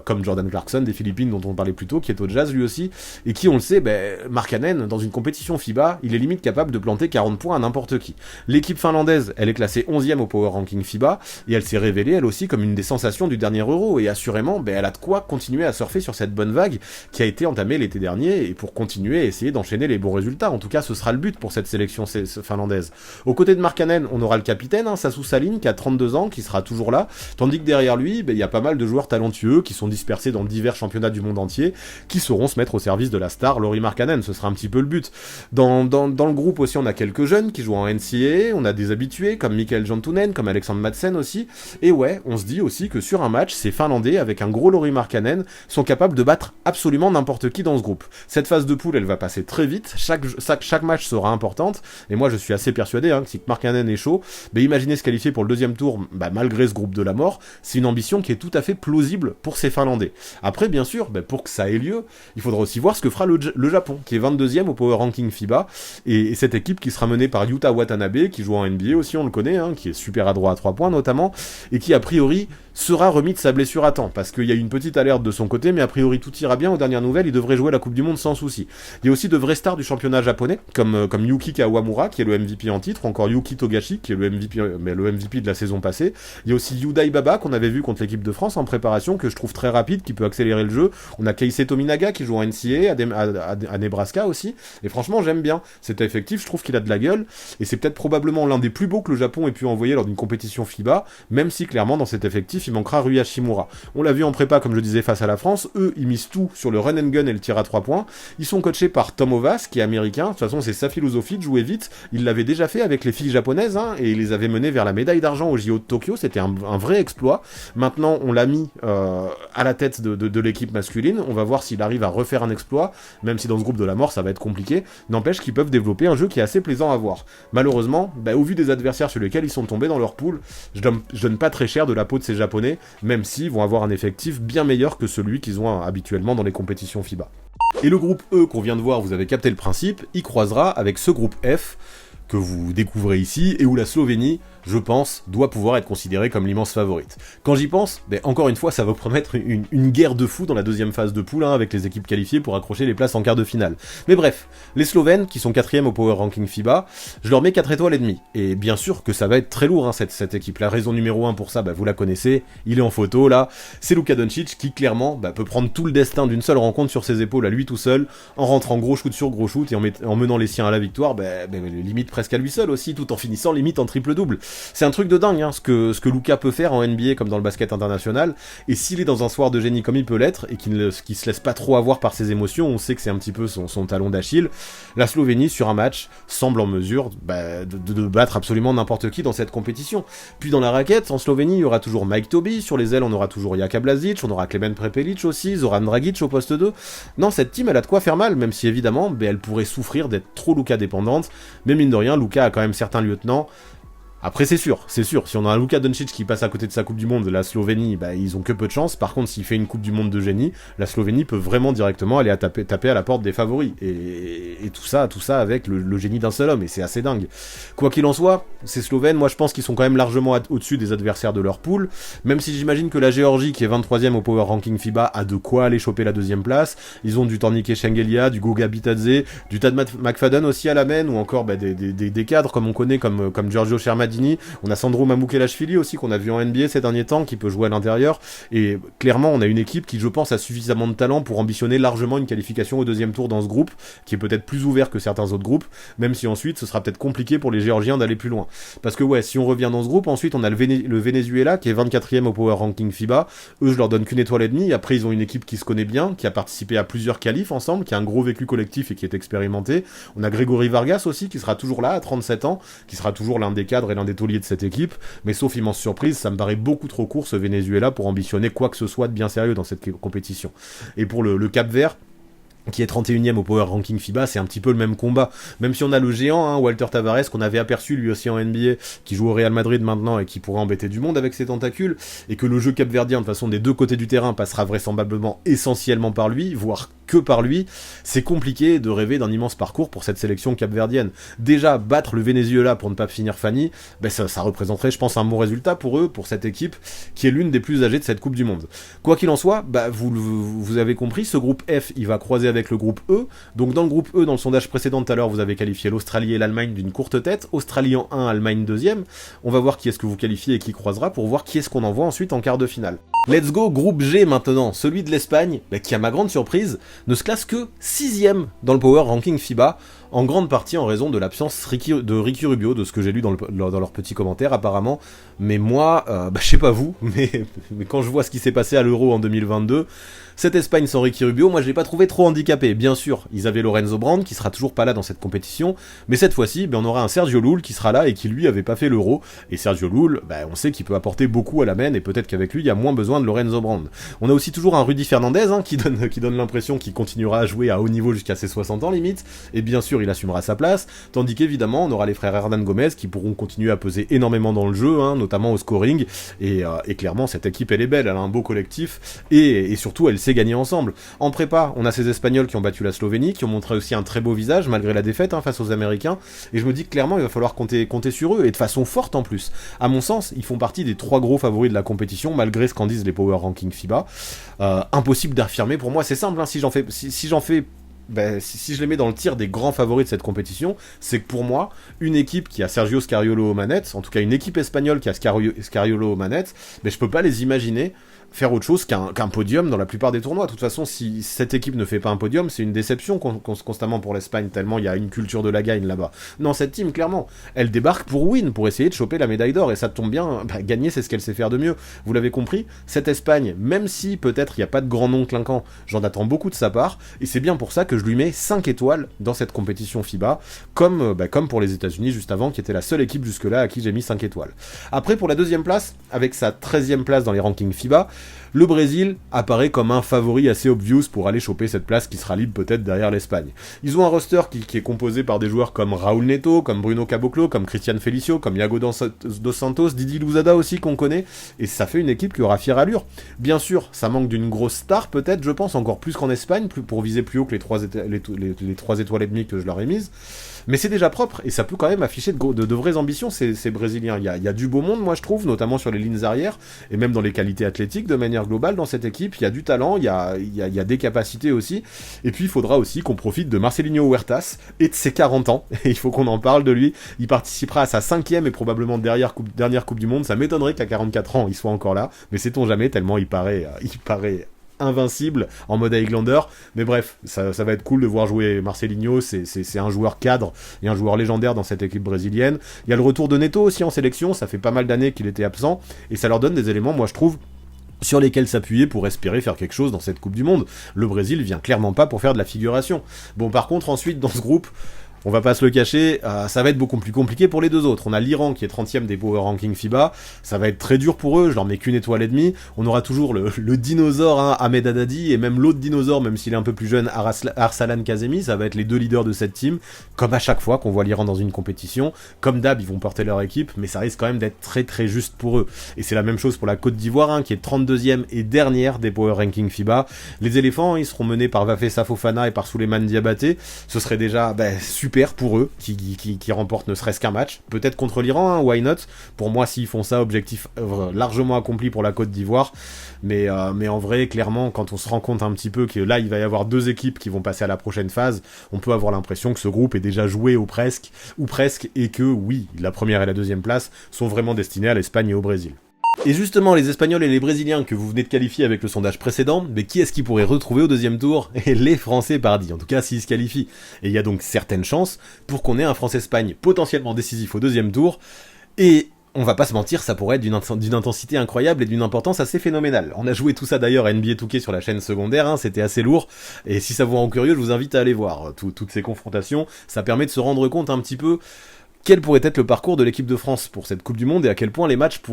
comme Jordan Clarkson des Philippines dont on parlait plus tôt, qui est au Jazz lui aussi, et qui on le sait, Markkanen dans une compétition FIBA, il est limite capable de planter 40 points à n'importe qui. L'équipe finlandaise, elle est classée 11e au Power Ranking FIBA, et elle s'est révélée elle aussi comme une des sensations du dernier Euro, et assurément elle a de quoi continuer à surfer sur cette bonne vague qui a été entamée l'été dernier, et pour continuer à essayer d'enchaîner les bons résultats. En tout cas, ce sera le but pour cette sélection finlandaise. Aux côtés de Markkanen, on aura le capitaine, hein, Sasu Salin, qui a 32 ans, qui sera toujours là, tandis que derrière lui, il y a pas mal de joueurs talentueux qui sont dispersés dans divers championnats du monde entier, qui sauront se mettre au service de la star Lauri Markkanen. Ce sera un petit peu le but. Dans le groupe aussi, on a quelques jeunes qui jouent en NCAA, on a des habitués comme Mikael Jantunen, comme Alexandre Madsen aussi, et ouais, on se dit aussi que sur un match, ces Finlandais, avec un gros Lauri Markkanen, sont capables de battre absolument n'importe qui dans ce groupe. Cette phase de poule, elle va passer très vite, chaque match sera importante, et moi je suis assez persuadé que si Markkanen est chaud, imaginez se qualifier pour le 2e tour, malgré ce groupe de la mort, c'est une ambition qui est tout à fait plausible pour ces Finlandais. Après, bien sûr, pour que ça ait lieu, il faudra aussi voir ce que fera le Japon, qui est 22e au Power Ranking FIBA, et cette équipe qui sera menée par Yuta Watanabe, qui joue en NBA aussi, on le connaît, qui est super adroit à 3 points notamment, et qui a priori sera remis de sa blessure à temps, parce qu'il y a eu une petite alerte de son côté, mais a priori tout ira bien. Aux dernières nouvelles, il devrait jouer la Coupe du Monde sans souci. Il y a aussi de vrais stars du championnat japonais, comme Yuki Kawamura, qui est le MVP en titre, ou encore Yuki Togashi, qui est le MVP de la saison passée. Il y a aussi Yudai Baba, qu'on avait vu contre l'équipe de France en préparation, que je trouve très rapide, qui peut accélérer le jeu. On a Keisei Tominaga, qui joue en NCAA, à Nebraska aussi, et franchement, j'aime bien. Cet effectif, je trouve qu'il a de la gueule, et c'est peut-être probablement l'un des plus beaux que le Japon ait pu envoyer lors d'une compétition FIBA, même si clairement, dans cet effectif, il manquera Rui Hachimura. On l'a vu en prépa, comme je disais, face à la France, eux, ils misent tout sur le run and gun et le tir à 3 points. Ils sont coachés par Tom Ovas, qui est américain. De toute façon, c'est sa philosophie de jouer vite. Il l'avait déjà fait avec les filles japonaises, et il les avait menées vers la médaille d'argent au JO de Tokyo. C'était un vrai exploit. Maintenant, on l'a mis à la tête de l'équipe masculine. On va voir s'il arrive à refaire un exploit, même si dans ce groupe de la mort, ça va être compliqué. N'empêche qu'ils peuvent développer un jeu qui est assez plaisant à voir. Malheureusement, au vu des adversaires sur lesquels ils sont tombés dans leur poule, je donne pas très cher de la peau de ces Japonais, même s'ils vont avoir un effectif bien meilleur que celui qu'ils ont habituellement dans les compétitions FIBA. Et le groupe E qu'on vient de voir, vous avez capté le principe, il croisera avec ce groupe F que vous découvrez ici, et où la Slovénie je pense, doit pouvoir être considérée comme l'immense favorite. Quand j'y pense, encore une fois, ça va promettre une guerre de fou dans la deuxième phase de poule, avec les équipes qualifiées pour accrocher les places en quart de finale. Mais bref, les Slovènes, qui sont 4e au Power Ranking FIBA, je leur mets 4 étoiles et demie. Et bien sûr que ça va être très lourd, cette équipe. La raison numéro 1 pour ça, vous la connaissez, il est en photo là, c'est Luka Doncic qui clairement peut prendre tout le destin d'une seule rencontre sur ses épaules à lui tout seul, en rentrant gros shoot sur gros shoot et en menant les siens à la victoire, limite presque à lui seul aussi, tout en finissant limite en triple-double. C'est un truc de dingue, ce que Luka peut faire en NBA comme dans le basket international, et s'il est dans un soir de génie comme il peut l'être, et qu'il se laisse pas trop avoir par ses émotions, on sait que c'est un petit peu son talon d'Achille, la Slovénie sur un match semble en mesure de battre absolument n'importe qui dans cette compétition. Puis dans la raquette, en Slovénie, il y aura toujours Mike Tobey, sur les ailes on aura toujours Jaka Blažić, on aura Klemen Prepelic aussi, Zoran Dragic au poste 2. Non, cette team elle a de quoi faire mal, même si évidemment elle pourrait souffrir d'être trop Luka dépendante, mais mine de rien, Luka a quand même certains lieutenants. Après c'est sûr, si on a un Luka Doncic qui passe à côté de sa Coupe du Monde, la Slovénie, ils ont que peu de chance. Par contre, s'il fait une Coupe du Monde de génie, la Slovénie peut vraiment directement aller taper à la porte des favoris. Et tout ça avec le génie d'un seul homme, et c'est assez dingue. Quoi qu'il en soit, ces Slovènes, moi je pense qu'ils sont quand même largement au-dessus des adversaires de leur poule, même si j'imagine que la Géorgie, qui est 23e au Power Ranking FIBA, a de quoi aller choper la deuxième place. Ils ont du Tornike Shengelia, du Goga Bitadze, du Tad McFadden aussi à la main, ou encore des cadres comme on connaît, comme Giorgio Shermadini. On a Sandro Mamukelashvili aussi qu'on a vu en NBA ces derniers temps, qui peut jouer à l'intérieur, et clairement on a une équipe qui je pense a suffisamment de talent pour ambitionner largement une qualification au deuxième tour dans ce groupe, qui est peut-être plus ouvert que certains autres groupes, même si ensuite ce sera peut-être compliqué pour les Géorgiens d'aller plus loin. Parce que si on revient dans ce groupe, ensuite on a le Venezuela qui est 24e au Power Ranking FIBA, eux je leur donne qu'une étoile et demie. Après ils ont une équipe qui se connaît bien, qui a participé à plusieurs qualifs ensemble, qui a un gros vécu collectif et qui est expérimenté. On a Grégory Vargas aussi qui sera toujours là à 37 ans, qui sera toujours l'un des cadres et l'un des tauliers de cette équipe, mais sauf immense surprise, ça me paraît beaucoup trop court ce Venezuela pour ambitionner quoi que ce soit de bien sérieux dans cette compétition. Et pour le Cap-Vert, qui est 31e au Power Ranking FIBA, c'est un petit peu le même combat. Même si on a le géant, Walter Tavares, qu'on avait aperçu lui aussi en NBA, qui joue au Real Madrid maintenant et qui pourrait embêter du monde avec ses tentacules, et que le jeu capverdien, de toute façon des deux côtés du terrain, passera vraisemblablement essentiellement par lui, voire que par lui, c'est compliqué de rêver d'un immense parcours pour cette sélection capverdienne. Déjà, battre le Venezuela pour ne pas finir Fanny, ça représenterait, je pense, un bon résultat pour eux, pour cette équipe, qui est l'une des plus âgées de cette Coupe du Monde. Quoi qu'il en soit, vous avez compris, ce groupe F, il va croiser avec le groupe E. Donc dans le groupe E, dans le sondage précédent tout à l'heure, vous avez qualifié l'Australie et l'Allemagne d'une courte tête, Australie en 1, Allemagne 2e. On va voir qui est-ce que vous qualifiez et qui croisera pour voir qui est-ce qu'on envoie ensuite en quart de finale. Let's go, groupe G maintenant, celui de l'Espagne, qui à ma grande surprise, ne se classe que 6e dans le Power Ranking FIBA, en grande partie en raison de l'absence de Ricky Rubio, de ce que j'ai lu dans leurs petits commentaires apparemment. Mais moi, je sais pas vous, mais quand je vois ce qui s'est passé à l'Euro en 2022, cette Espagne sans Ricky Rubio, moi je l'ai pas trouvé trop handicapé. Bien sûr, ils avaient Lorenzo Brand qui sera toujours pas là dans cette compétition, mais cette fois-ci, on aura un Sergio Llull qui sera là et qui lui avait pas fait l'Euro. Et Sergio Llull, on sait qu'il peut apporter beaucoup à la main, et peut-être qu'avec lui il y a moins besoin de Lorenzo Brand. On a aussi toujours un Rudy Fernandez qui donne l'impression qu'il continuera à jouer à haut niveau jusqu'à ses 60 ans limite, et bien sûr il assumera sa place, tandis qu'évidemment on aura les frères Hernan Gomez qui pourront continuer à peser énormément dans le jeu, notamment au scoring, et clairement cette équipe elle est belle, elle a un beau collectif, et surtout elle sait gagner ensemble. En prépa, on a ces Espagnols qui ont battu la Slovénie, qui ont montré aussi un très beau visage malgré la défaite face aux Américains, et je me dis que clairement il va falloir compter sur eux, et de façon forte en plus. À mon sens, ils font partie des 3 gros favoris de la compétition, malgré ce qu'en disent les Power Ranking FIBA. Impossible d'affirmer, pour moi c'est simple, si je les mets dans le tir des grands favoris de cette compétition, c'est que pour moi, une équipe qui a Sergio Scariolo aux manettes, en tout cas une équipe espagnole qui a Scariolo aux manettes, je peux pas les imaginer faire autre chose qu'un podium dans la plupart des tournois. De toute façon, si cette équipe ne fait pas un podium, c'est une déception constamment pour l'Espagne, tellement il y a une culture de la gagne là-bas. Non, cette team, clairement, elle débarque pour win, pour essayer de choper la médaille d'or, et ça tombe bien, gagner c'est ce qu'elle sait faire de mieux. Vous l'avez compris, cette Espagne, même si peut-être il n'y a pas de grand nom clinquant, j'en attends beaucoup de sa part, et c'est bien pour ça que je lui mets 5 étoiles dans cette compétition FIBA, comme pour les États-Unis juste avant, qui était la seule équipe jusque-là à qui j'ai mis 5 étoiles. Après, pour la deuxième place, avec sa 13e place dans les rankings FIBA, le Brésil apparaît comme un favori assez obvious pour aller choper cette place qui sera libre peut-être derrière l'Espagne. Ils ont un roster qui est composé par des joueurs comme Raúl Neto, comme Bruno Caboclo, comme Cristian Felicio, comme Iago dos Santos, Didi Louzada aussi qu'on connaît, et ça fait une équipe qui aura fière allure. Bien sûr, ça manque d'une grosse star peut-être, je pense, encore plus qu'en Espagne, pour viser plus haut que les 3 étoiles et demie que je leur ai mises. Mais c'est déjà propre, et ça peut quand même afficher de vraies ambitions, ces Brésiliens. Il y a du beau monde, moi je trouve, notamment sur les lignes arrière, et même dans les qualités athlétiques de manière globale dans cette équipe. Il y a du talent, il y a des capacités aussi. Et puis il faudra aussi qu'on profite de Marcelinho Huertas et de ses 40 ans. Et il faut qu'on en parle de lui. Il participera à sa 5e et probablement dernière coupe du Monde. Ça m'étonnerait qu'à 44 ans il soit encore là, mais sait-on jamais, tellement il paraît invincible en mode Highlander. Mais bref, ça va être cool de voir jouer Marcelinho. C'est un joueur cadre et un joueur légendaire dans cette équipe brésilienne. Il y a le retour de Neto aussi en sélection, ça fait pas mal d'années qu'il était absent, et ça leur donne des éléments, moi je trouve, sur lesquels s'appuyer pour espérer faire quelque chose dans cette Coupe du Monde. Le Brésil vient clairement pas pour faire de la figuration. Bon, par contre, ensuite, dans ce groupe, on va pas se le cacher, ça va être beaucoup plus compliqué pour les deux autres. On a l'Iran qui est 30e des Power Rankings FIBA, ça va être très dur pour eux, je leur mets qu'une étoile et demie. On aura toujours le dinosaure, hein, Ahmed Haddadi, et même l'autre dinosaure, même s'il est un peu plus jeune, Arsalan Kazemi, ça va être les deux leaders de cette team, comme à chaque fois qu'on voit l'Iran dans une compétition. Comme d'hab, ils vont porter leur équipe, mais ça risque quand même d'être très très juste pour eux. Et c'est la même chose pour la Côte d'Ivoire, hein, qui est 32e et dernière des Power Rankings FIBA. Les éléphants, ils seront menés par Vafessa Fofana et par Souleymane Diabaté. Ce serait déjà super pour eux qui remportent ne serait-ce qu'un match, peut-être contre l'Iran, hein, why not. Pour moi, s'ils font ça, objectif largement accompli pour la Côte d'Ivoire, mais en vrai, clairement, quand on se rend compte un petit peu que là il va y avoir deux équipes qui vont passer à la prochaine phase, on peut avoir l'impression que ce groupe est déjà joué ou presque, et que oui, la première et la deuxième place sont vraiment destinées à l'Espagne et au Brésil. Et justement, les Espagnols et les Brésiliens que vous venez de qualifier avec le sondage précédent, mais qui est-ce qui pourrait retrouver au deuxième tour? Et les Français, pardi, en tout cas s'ils se qualifient. Et il y a donc certaines chances pour qu'on ait un France-Espagne potentiellement décisif au deuxième tour, et on va pas se mentir, ça pourrait être d'une intensité incroyable et d'une importance assez phénoménale. On a joué tout ça d'ailleurs à NBA 2K sur la chaîne secondaire, hein, c'était assez lourd, et si ça vous rend curieux, je vous invite à aller voir toutes ces confrontations. Ça permet de se rendre compte un petit peu quel pourrait être le parcours de l'équipe de France pour cette Coupe du Monde et à quel point les matchs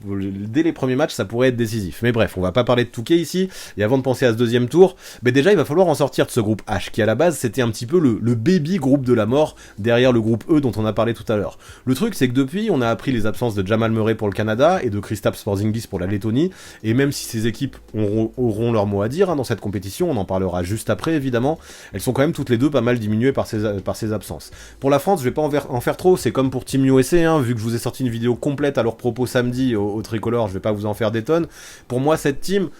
dès les premiers matchs, ça pourrait être décisif. Mais bref, on va pas parler de Touquet ici, et avant de penser à ce deuxième tour, déjà il va falloir en sortir de ce groupe H, qui à la base c'était un petit peu le baby groupe de la mort, derrière le groupe E dont on a parlé tout à l'heure. Le truc c'est que depuis, on a appris les absences de Jamal Murray pour le Canada, et de Kristaps Porzingis pour la Lettonie, et même si ces équipes auront leur mot à dire, hein, dans cette compétition, on en parlera juste après évidemment, elles sont quand même toutes les deux pas mal diminuées par ces absences. Pour la France, je vais pas en faire trop, c'est comme pour Team USA, hein, vu que je vous ai sorti une vidéo complète à leur propos samedi au Tricolore, je vais pas vous en faire des tonnes. Pour moi, cette team,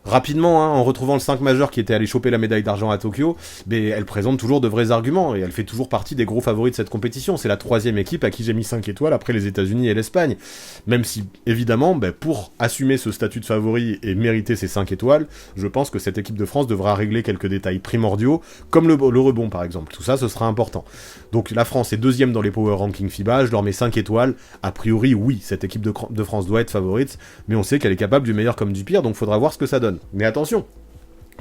rapidement, hein, en retrouvant le 5 majeur qui était allé choper la médaille d'argent à Tokyo, elle présente toujours de vrais arguments, et elle fait toujours partie des gros favoris de cette compétition. C'est la 3e équipe à qui j'ai mis 5 étoiles après les États-Unis et l'Espagne. Même si, évidemment, pour assumer ce statut de favori et mériter ces 5 étoiles, je pense que cette équipe de France devra régler quelques détails primordiaux, comme le rebond par exemple. Tout ça, ce sera important. Donc la France est 2e dans les Power Rankings FIBA, je leur mets 5 étoiles. A priori, oui, cette équipe de France doit être favorite, mais on sait qu'elle est capable du meilleur comme du pire, donc faudra voir ce que ça donne. Mais attention,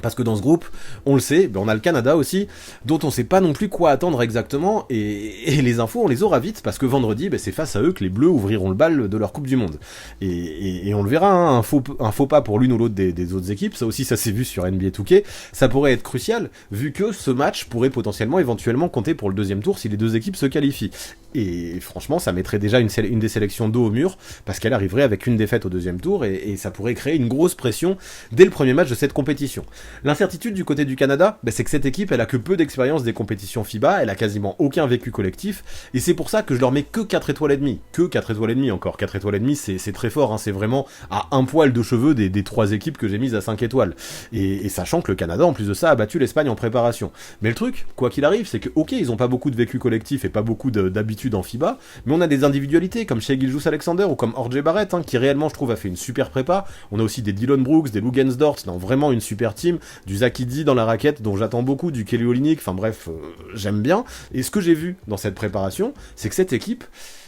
parce que dans ce groupe, on le sait, on a le Canada aussi, dont on sait pas non plus quoi attendre exactement, et les infos on les aura vite, parce que vendredi, c'est face à eux que les Bleus ouvriront le bal de leur Coupe du Monde. Et on le verra, hein, un faux pas pour l'une ou l'autre des autres équipes, ça aussi ça s'est vu sur NBA 2K, ça pourrait être crucial, vu que ce match pourrait potentiellement, éventuellement compter pour le deuxième tour si les deux équipes se qualifient. Et franchement, ça mettrait déjà une des sélections dos au mur, parce qu'elle arriverait avec une défaite au deuxième tour, et ça pourrait créer une grosse pression dès le premier match de cette compétition. L'incertitude du côté du Canada, c'est que cette équipe, elle a que peu d'expérience des compétitions FIBA, elle a quasiment aucun vécu collectif, et c'est pour ça que je leur mets que 4 étoiles et demie. Que 4 étoiles et demie encore. 4 étoiles et demie, c'est très fort, hein, c'est vraiment à un poil de cheveux des 3 équipes que j'ai mises à 5 étoiles. Et sachant que le Canada, en plus de ça, a battu l'Espagne en préparation. Mais le truc, quoi qu'il arrive, c'est que, ok, ils ont pas beaucoup de vécu collectif et pas beaucoup d'habitude en FIBA, mais on a des individualités comme Shai Gilgeous-Alexander ou comme R.J. Barrett, hein, qui réellement, je trouve, a fait une super prépa. On a aussi des Dillon Brooks, des Lugensdort, dans vraiment une super team, du Zakidi dans la raquette, dont j'attends beaucoup, du Kelly Olynyk, enfin bref, j'aime bien. Et ce que j'ai vu dans cette préparation, c'est que cette équipe,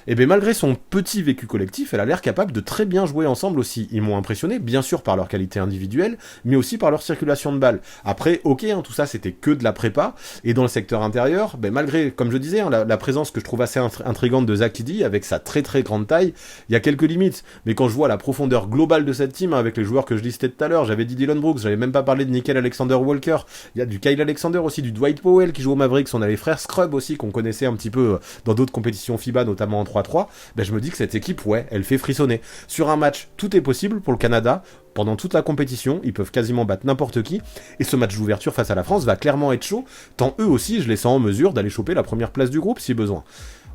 malgré son petit vécu collectif, elle a l'air capable de très bien jouer ensemble aussi. Ils m'ont impressionné, bien sûr par leur qualité individuelle, mais aussi par leur circulation de balles. Après, ok, hein, tout ça c'était que de la prépa, et dans le secteur intérieur, malgré, comme je disais, hein, la présence que je trouve assez intrigante de Zakidi, avec sa très très grande taille, il y a quelques limites. Mais quand je vois la profondeur globale de cette team, hein, avec les joueurs que je listais tout à l'heure, j'avais dit Dillon Brooks, j'avais même pas parlé de Nickel Alexander-Walker, il y a du Kyle Alexander aussi, du Dwight Powell qui joue au Mavericks, on a les frères Scrub aussi, qu'on connaissait un petit peu dans d'autres compétitions FIBA, notamment en 3 3-3, ben je me dis que cette équipe, ouais, elle fait frissonner. Sur un match, tout est possible pour le Canada. Pendant toute la compétition, ils peuvent quasiment battre n'importe qui, et ce match d'ouverture face à la France va clairement être chaud, tant eux aussi, je les sens en mesure d'aller choper la première place du groupe si besoin.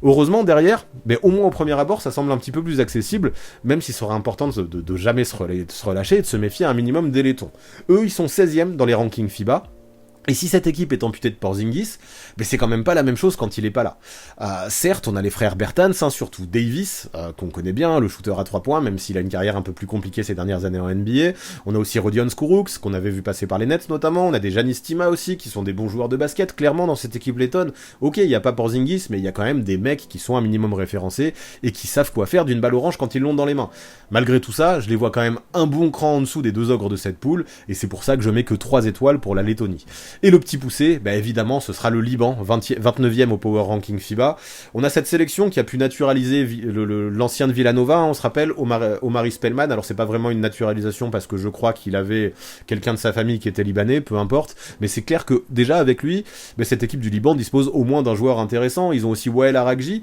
Heureusement, derrière, mais au moins au premier abord, ça semble un petit peu plus accessible, même s'il sera important de jamais se relâcher et de se méfier un minimum des laitons. Eux, ils sont 16e dans les rankings FIBA. Et si cette équipe est amputée de Porzingis, ben c'est quand même pas la même chose quand il est pas là. Certes, on a les frères Bertans, hein, surtout Davis, qu'on connaît bien, le shooter à 3 points, même s'il a une carrière un peu plus compliquée ces dernières années en NBA. On a aussi Rodion Skuruks, qu'on avait vu passer par les Nets notamment. On a des Giannis Tima aussi, qui sont des bons joueurs de basket, clairement, dans cette équipe lettonne. Ok, il y a pas Porzingis, mais il y a quand même des mecs qui sont un minimum référencés et qui savent quoi faire d'une balle orange quand ils l'ont dans les mains. Malgré tout ça, je les vois quand même un bon cran en dessous des deux ogres de cette poule, et c'est pour ça que je mets que 3 étoiles pour la Lettonie. Et le petit poussé, bah évidemment, ce sera le Liban, 29e au Power Ranking FIBA. On a cette sélection qui a pu naturaliser l'ancien de Villanova, hein, on se rappelle, Omari Spellman. Alors c'est pas vraiment une naturalisation parce que je crois qu'il avait quelqu'un de sa famille qui était libanais, peu importe. Mais c'est clair que déjà avec lui, bah, cette équipe du Liban dispose au moins d'un joueur intéressant. Ils ont aussi Wael Aragji,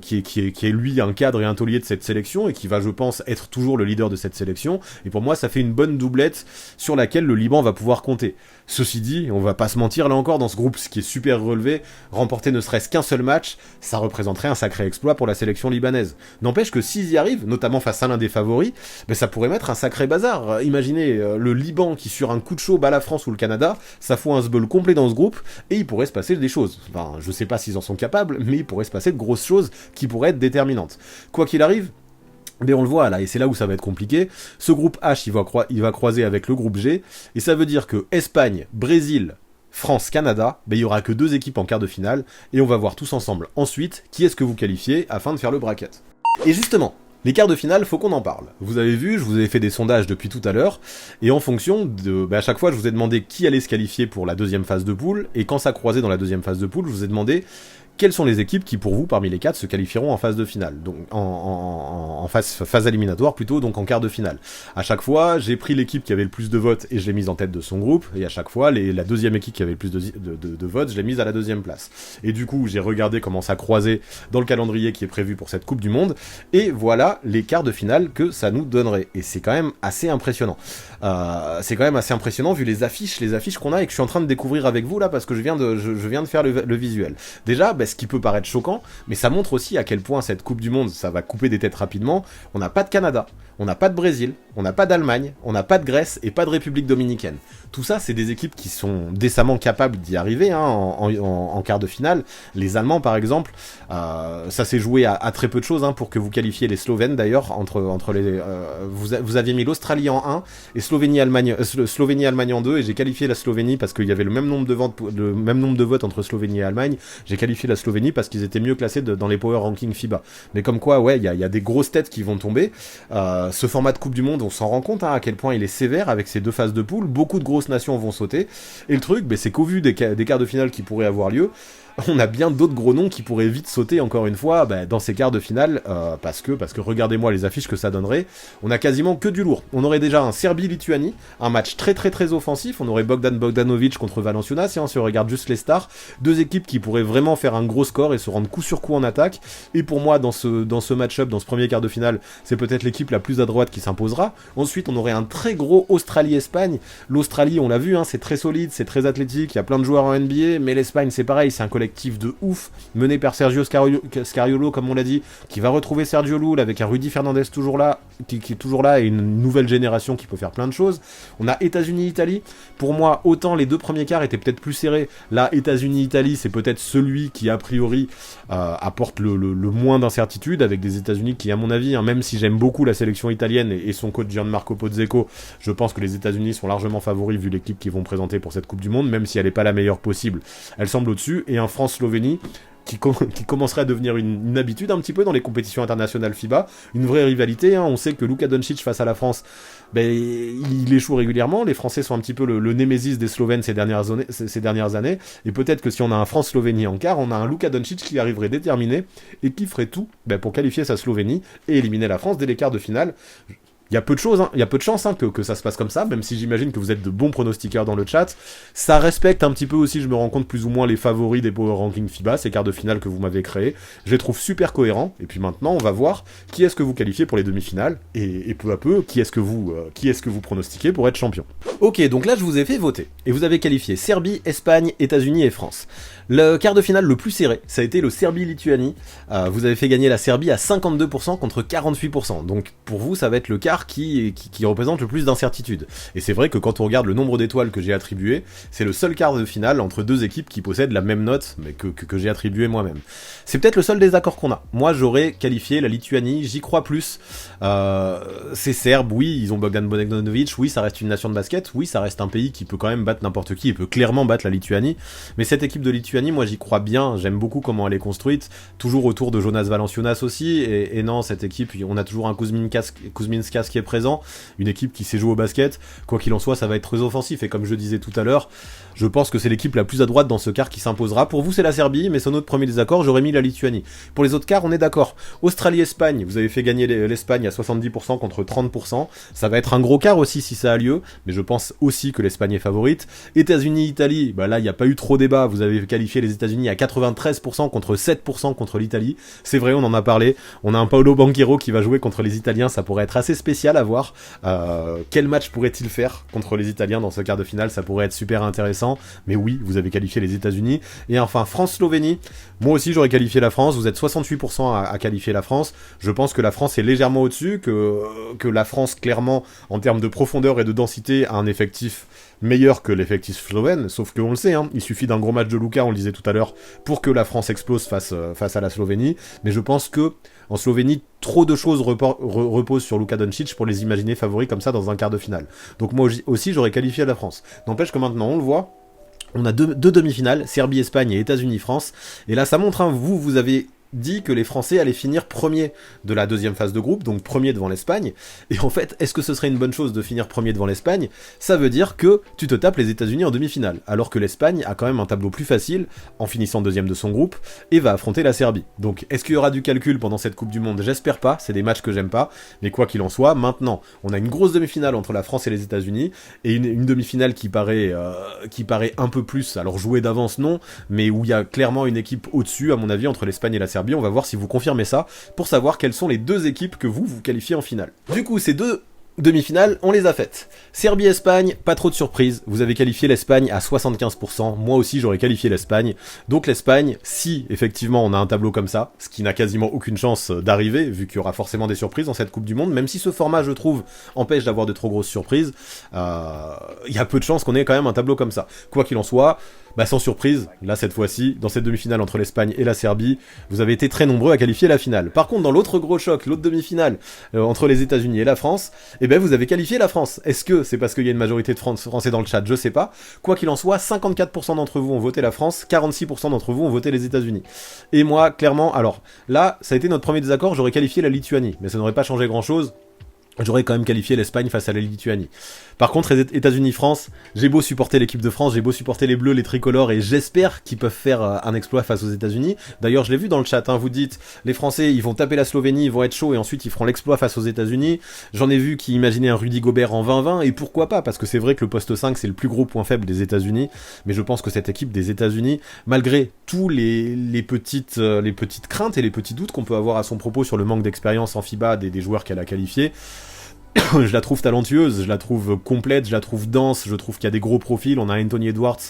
qui est lui un cadre et un taulier de cette sélection et qui va, je pense, être toujours le leader de cette sélection. Et pour moi, ça fait une bonne doublette sur laquelle le Liban va pouvoir compter. Ceci dit, on va pas se mentir là encore, dans ce groupe, ce qui est super relevé, remporter ne serait-ce qu'un seul match, ça représenterait un sacré exploit pour la sélection libanaise. N'empêche que s'ils y arrivent, notamment face à l'un des favoris, ben ça pourrait mettre un sacré bazar. Imaginez le Liban qui sur un coup de chaud bat la France ou le Canada, ça fout un sbeul complet dans ce groupe, et il pourrait se passer des choses. Enfin, je sais pas s'ils en sont capables, mais il pourrait se passer de grosses choses qui pourraient être déterminantes. Quoi qu'il arrive, mais on le voit là, et c'est là où ça va être compliqué. Ce groupe H, il va croiser avec le groupe G, et ça veut dire que Espagne, Brésil, France, Canada, ben il y aura que 2 équipes en quart de finale, et on va voir tous ensemble ensuite qui est-ce que vous qualifiez afin de faire le bracket. Et justement, les quarts de finale, faut qu'on en parle. Vous avez vu, je vous ai fait des sondages depuis tout à l'heure, et en fonction de... Ben à chaque fois, je vous ai demandé qui allait se qualifier pour la deuxième phase de poule, et quand ça croisait dans la deuxième phase de poule, je vous ai demandé quelles sont les équipes qui, pour vous, parmi les 4, se qualifieront en phase de finale, donc en phase éliminatoire plutôt, donc en quart de finale. À chaque fois, j'ai pris l'équipe qui avait le plus de votes et je l'ai mise en tête de son groupe, et à chaque fois, la deuxième équipe qui avait le plus de votes, je l'ai mise à la deuxième place. Et du coup, j'ai regardé comment ça croisait dans le calendrier qui est prévu pour cette Coupe du Monde, et voilà les quarts de finale que ça nous donnerait. Et c'est quand même assez impressionnant. Vu les affiches qu'on a et que je suis en train de découvrir avec vous là, parce que je viens de faire le visuel. Déjà, ce qui peut paraître choquant, mais ça montre aussi à quel point cette Coupe du Monde, ça va couper des têtes rapidement. On n'a pas de Canada, on n'a pas de Brésil, on n'a pas d'Allemagne, on n'a pas de Grèce et pas de République Dominicaine. Tout ça, c'est des équipes qui sont décemment capables d'y arriver hein, en quart de finale. Les Allemands, par exemple, ça s'est joué à très peu de choses hein, pour que vous qualifiez les Slovènes d'ailleurs. Entre les, vous aviez mis l'Australie en 1 et Slovénie-Allemagne en 2, et j'ai qualifié la Slovénie parce qu'il y avait le même nombre de votes entre Slovénie et Allemagne. J'ai qualifié la Slovénie parce qu'ils étaient mieux classés dans les Power Rankings FIBA. Mais comme quoi, ouais, il y a des grosses têtes qui vont tomber. Ce format de Coupe du Monde, on s'en rend compte hein, à quel point il est sévère avec ces 2 phases de poule. Beaucoup de grosses nations vont sauter. Et le truc, c'est qu'au vu des quarts de finale qui pourraient avoir lieu, on a bien d'autres gros noms qui pourraient vite sauter encore une fois dans ces quarts de finale parce que regardez-moi les affiches que ça donnerait. On a quasiment que du lourd. On aurait déjà un Serbie-Lituanie, un match très très très offensif. On aurait Bogdanovic contre Valanciunas, et on se regarde juste les stars. 2 équipes qui pourraient vraiment faire un gros score et se rendre coup sur coup en attaque. Et pour moi, dans ce match-up, dans ce premier quart de finale, c'est peut-être l'équipe la plus à droite qui s'imposera. Ensuite, on aurait un très gros Australie-Espagne. L'Australie, on l'a vu, hein, c'est très solide, c'est très athlétique, il y a plein de joueurs en NBA, mais l'Espagne, c'est pareil, c'est un collectif de ouf, mené par Sergio Scariolo, comme on l'a dit, qui va retrouver Sergio Llull avec un Rudy Fernandez toujours là, qui est toujours là, et une nouvelle génération qui peut faire plein de choses. On a États-Unis-Italie. Pour moi, autant les 2 premiers quarts étaient peut-être plus serrés. Là, États-Unis-Italie, c'est peut-être celui qui, a priori, apporte le moins d'incertitude, avec des États-Unis qui, à mon avis, hein, même si j'aime beaucoup la sélection italienne et son coach Gianmarco Pozzeco, je pense que les États-Unis sont largement favoris vu l'équipe qu'ils vont présenter pour cette Coupe du Monde, même si elle n'est pas la meilleure possible. Elle semble au-dessus, et un France-Slovénie qui commencerait à devenir une habitude un petit peu dans les compétitions internationales FIBA, une vraie rivalité, hein. On sait que Luka Doncic face à la France, il échoue régulièrement, les Français sont un petit peu le némésis des Slovènes ces dernières années, et peut-être que si on a un France-Slovénie en quart, on a un Luka Doncic qui arriverait déterminé, et qui ferait tout pour qualifier sa Slovénie, et éliminer la France dès les quarts de finale. Il y a peu de choses, hein, il y a peu de chances que ça se passe comme ça, même si j'imagine que vous êtes de bons pronostiqueurs dans le chat. Ça respecte un petit peu aussi, je me rends compte, plus ou moins les favoris des Power Ranking FIBA, ces quarts de finale que vous m'avez créés. Je les trouve super cohérents. Et puis maintenant, on va voir qui est-ce que vous qualifiez pour les demi-finales, et peu à peu, qui est-ce que vous pronostiquez pour être champion. Ok, donc là, je vous ai fait voter. Et vous avez qualifié Serbie, Espagne, États-Unis et France. Le quart de finale le plus serré, ça a été le Serbie-Lituanie. Vous avez fait gagner la Serbie à 52% contre 48%. Donc pour vous, ça va être le quart qui représente le plus d'incertitude. Et c'est vrai que quand on regarde le nombre d'étoiles que j'ai attribué, c'est le seul quart de finale entre deux équipes qui possèdent la même note, mais que j'ai attribué moi-même. C'est peut-être le seul désaccord qu'on a. Moi, j'aurais qualifié la Lituanie, j'y crois plus. C'est Serbe, oui, ils ont Bogdan Bogdanovic, oui, ça reste une nation de basket, oui, ça reste un pays qui peut quand même battre n'importe qui, et peut clairement battre la Lituanie. Mais cette équipe de Lituanie, moi, j'y crois bien, j'aime beaucoup comment elle est construite, toujours autour de Jonas Valanciunas aussi, et non, cette équipe, on a toujours un Kuzminskas qui est présent, une équipe qui sait jouer au basket, quoi qu'il en soit, ça va être très offensif, et comme je disais tout à l'heure, je pense que c'est l'équipe la plus à droite dans ce quart qui s'imposera. Pour vous, c'est la Serbie, mais c'est notre premier désaccord, j'aurais mis la Lituanie. Pour les autres quarts, on est d'accord. Australie-Espagne, vous avez fait gagner l'Espagne à 70% contre 30%, ça va être un gros quart aussi si ça a lieu, mais je pense aussi que l'Espagne est favorite. États-Unis-Italie, bah là, il n'y a pas eu trop débat, vous avez qualifié les États-Unis à 93% contre 7% contre l'Italie. C'est vrai, on en a parlé, on a un Paolo Banchero qui va jouer contre les Italiens, ça pourrait être assez spécial à voir. Quel match pourrait-il faire contre les Italiens dans ce quart de finale, ça pourrait être super intéressant. Mais oui, vous avez qualifié les États-Unis. Et enfin, France-Slovénie. Moi aussi, j'aurais qualifié la France. Vous êtes 68% à qualifier la France. Je pense que la France est légèrement au-dessus, que la France, clairement, en termes de profondeur et de densité, a un effectif meilleur que l'effectif slovène, sauf qu'on le sait, hein, il suffit d'un gros match de Luka, on le disait tout à l'heure, pour que la France explose face à la Slovénie. Mais je pense que en Slovénie, trop de choses reposent sur Luka Doncic pour les imaginer favoris comme ça dans un quart de finale. Donc moi aussi, j'aurais qualifié la France. N'empêche que maintenant, on le voit, on a deux demi-finales, Serbie-Espagne et États-Unis-France. Et là, ça montre, hein, vous avez dit que les Français allaient finir premier de la deuxième phase de groupe, donc premier devant l'Espagne. Et en fait, est-ce que ce serait une bonne chose de finir premier devant l'Espagne? Ça veut dire que tu te tapes les États-Unis en demi-finale, alors que l'Espagne a quand même un tableau plus facile en finissant deuxième de son groupe et va affronter la Serbie. Donc, est-ce qu'il y aura du calcul pendant cette Coupe du Monde? J'espère pas, c'est des matchs que j'aime pas, mais quoi qu'il en soit, maintenant, on a une grosse demi-finale entre la France et les États-Unis, et une demi-finale qui paraît un peu plus, alors jouée d'avance non, mais où il y a clairement une équipe au-dessus, à mon avis, entre l'Espagne et la Serbie. On va voir si vous confirmez ça, pour savoir quelles sont les deux équipes que vous qualifiez en finale. Du coup, ces deux demi-finales, on les a faites. Serbie-Espagne, pas trop de surprise. Vous avez qualifié l'Espagne à 75%. Moi aussi, j'aurais qualifié l'Espagne. Donc l'Espagne, si effectivement on a un tableau comme ça, ce qui n'a quasiment aucune chance d'arriver, vu qu'il y aura forcément des surprises dans cette Coupe du Monde, même si ce format, je trouve, empêche d'avoir de trop grosses surprises, il y a peu de chances qu'on ait quand même un tableau comme ça. Quoi qu'il en soit, sans surprise, là cette fois-ci, dans cette demi-finale entre l'Espagne et la Serbie, vous avez été très nombreux à qualifier la finale. Par contre, dans l'autre gros choc, l'autre demi-finale, entre les États-Unis et la France, vous avez qualifié la France. Est-ce que c'est parce qu'il y a une majorité de Français dans le chat? Je sais pas. Quoi qu'il en soit, 54% d'entre vous ont voté la France, 46% d'entre vous ont voté les États-Unis. Et moi, clairement, alors, là, ça a été notre premier désaccord, j'aurais qualifié la Lituanie, mais ça n'aurait pas changé grand-chose. J'aurais quand même qualifié l'Espagne face à la Lituanie. Par contre, les États-Unis-France, j'ai beau supporter l'équipe de France, j'ai beau supporter les Bleus, les tricolores, et j'espère qu'ils peuvent faire un exploit face aux États-Unis. D'ailleurs, je l'ai vu dans le chat, hein, vous dites, les Français, ils vont taper la Slovénie, ils vont être chauds, et ensuite ils feront l'exploit face aux États-Unis. J'en ai vu qui imaginaient un Rudy Gobert en 20-20, et pourquoi pas, parce que c'est vrai que le poste 5, c'est le plus gros point faible des États-Unis, mais je pense que cette équipe des États-Unis, malgré tous les petites craintes et les petits doutes qu'on peut avoir à son propos sur le manque d'expérience en FIBA des joueurs qu'elle a qualifiés, je la trouve talentueuse, je la trouve complète, je la trouve dense, je trouve qu'il y a des gros profils, on a Anthony Edwards.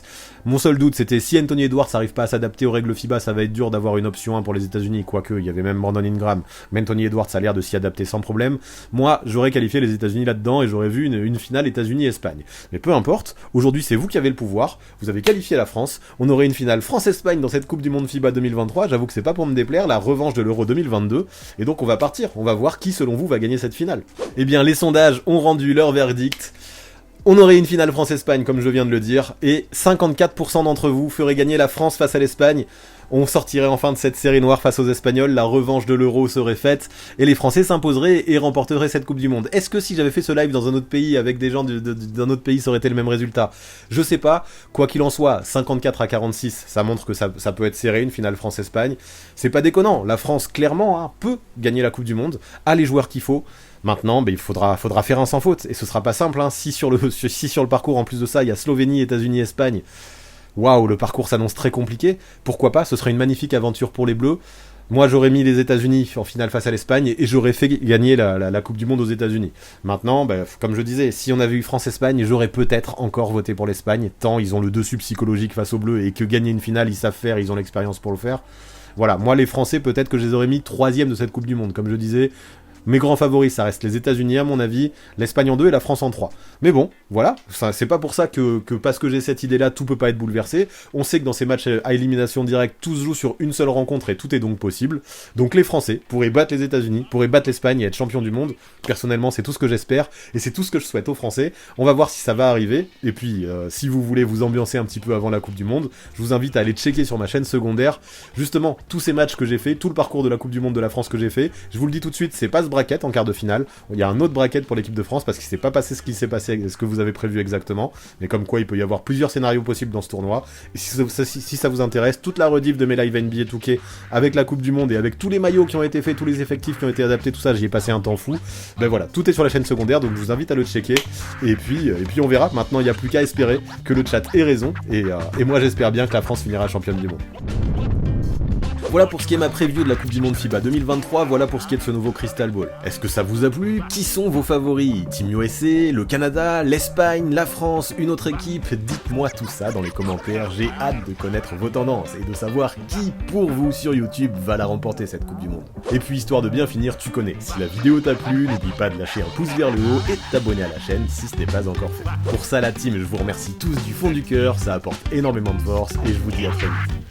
Mon seul doute, c'était si Anthony Edwards n'arrive pas à s'adapter aux règles FIBA, ça va être dur d'avoir une option 1 pour les États-Unis, quoique il y avait même Brandon Ingram, mais Anthony Edwards a l'air de s'y adapter sans problème. Moi, j'aurais qualifié les États-Unis là-dedans et j'aurais vu une finale États-Unis-Espagne. Mais peu importe, aujourd'hui c'est vous qui avez le pouvoir, vous avez qualifié la France, on aurait une finale France-Espagne dans cette Coupe du Monde FIBA 2023, j'avoue que c'est pas pour me déplaire, la revanche de l'Euro 2022, et donc on va partir, on va voir qui selon vous va gagner cette finale. Eh bien, les sondages ont rendu leur verdict. On aurait une finale France-Espagne, comme je viens de le dire, et 54% d'entre vous feraient gagner la France face à l'Espagne. On sortirait enfin de cette série noire face aux Espagnols, la revanche de l'Euro serait faite, et les Français s'imposeraient et remporteraient cette Coupe du Monde. Est-ce que si j'avais fait ce live dans un autre pays, avec des gens d'un autre pays, ça aurait été le même résultat? Je sais pas. Quoi qu'il en soit, 54 à 46, ça montre que ça peut être serré, une finale France-Espagne. C'est pas déconnant, la France, clairement, peut gagner la Coupe du Monde, a les joueurs qu'il faut. Maintenant, il faudra faire un sans faute, et ce sera pas simple, hein. Si sur le parcours, en plus de ça, il y a Slovénie, États-Unis, Espagne, waouh, le parcours s'annonce très compliqué, pourquoi pas, ce serait une magnifique aventure pour les Bleus. Moi, j'aurais mis les États-Unis en finale face à l'Espagne et j'aurais fait gagner la Coupe du Monde aux États-Unis. Maintenant, comme je disais, si on avait eu France-Espagne, j'aurais peut-être encore voté pour l'Espagne, tant ils ont le dessus psychologique face aux Bleus et que gagner une finale, ils savent faire, ils ont l'expérience pour le faire. Voilà, moi, les Français, peut-être que je les aurais mis 3e de cette Coupe du Monde. Comme je disais, mes grands favoris, ça reste les États-Unis à mon avis, l'Espagne en 2 et la France en 3. Mais bon, voilà, c'est pas pour ça que parce que j'ai cette idée-là, tout peut pas être bouleversé. On sait que dans ces matchs à élimination directe, tout se joue sur une seule rencontre et tout est donc possible. Donc les Français pourraient battre les États-Unis, pourraient battre l'Espagne et être champions du monde. Personnellement, c'est tout ce que j'espère et c'est tout ce que je souhaite aux Français. On va voir si ça va arriver. Et puis, si vous voulez vous ambiancer un petit peu avant la Coupe du Monde, je vous invite à aller checker sur ma chaîne secondaire, justement, tous ces matchs que j'ai fait, tout le parcours de la Coupe du Monde de la France que j'ai fait. Je vous le dis tout de suite, c'est pas ce bracket en quart de finale. Il y a un autre bracket pour l'équipe de France parce qu'il s'est pas passé ce qui s'est passé, ce que vous avez prévu exactement. Mais comme quoi, il peut y avoir plusieurs scénarios possibles dans ce tournoi. Et si ça vous intéresse, toute la rediff de mes lives NBA 2K avec la Coupe du Monde et avec tous les maillots qui ont été faits, tous les effectifs qui ont été adaptés, tout ça, j'y ai passé un temps fou. Voilà, tout est sur la chaîne secondaire, donc je vous invite à le checker. Et puis on verra. Maintenant, il n'y a plus qu'à espérer que le chat ait raison. Et moi, j'espère bien que la France finira championne du monde. Voilà pour ce qui est ma preview de la Coupe du Monde FIBA 2023, voilà pour ce qui est de ce nouveau Crystal Ball. Est-ce que ça vous a plu? Qui sont vos favoris? Team USA, le Canada, l'Espagne, la France, une autre équipe? Dites-moi tout ça dans les commentaires, j'ai hâte de connaître vos tendances et de savoir qui, pour vous, sur YouTube, va la remporter cette Coupe du Monde. Et puis, histoire de bien finir, tu connais, si la vidéo t'a plu, n'oublie pas de lâcher un pouce vers le haut et de t'abonner à la chaîne si ce n'est pas encore fait. Pour ça, la team, je vous remercie tous du fond du cœur, ça apporte énormément de force et je vous dis à très vite.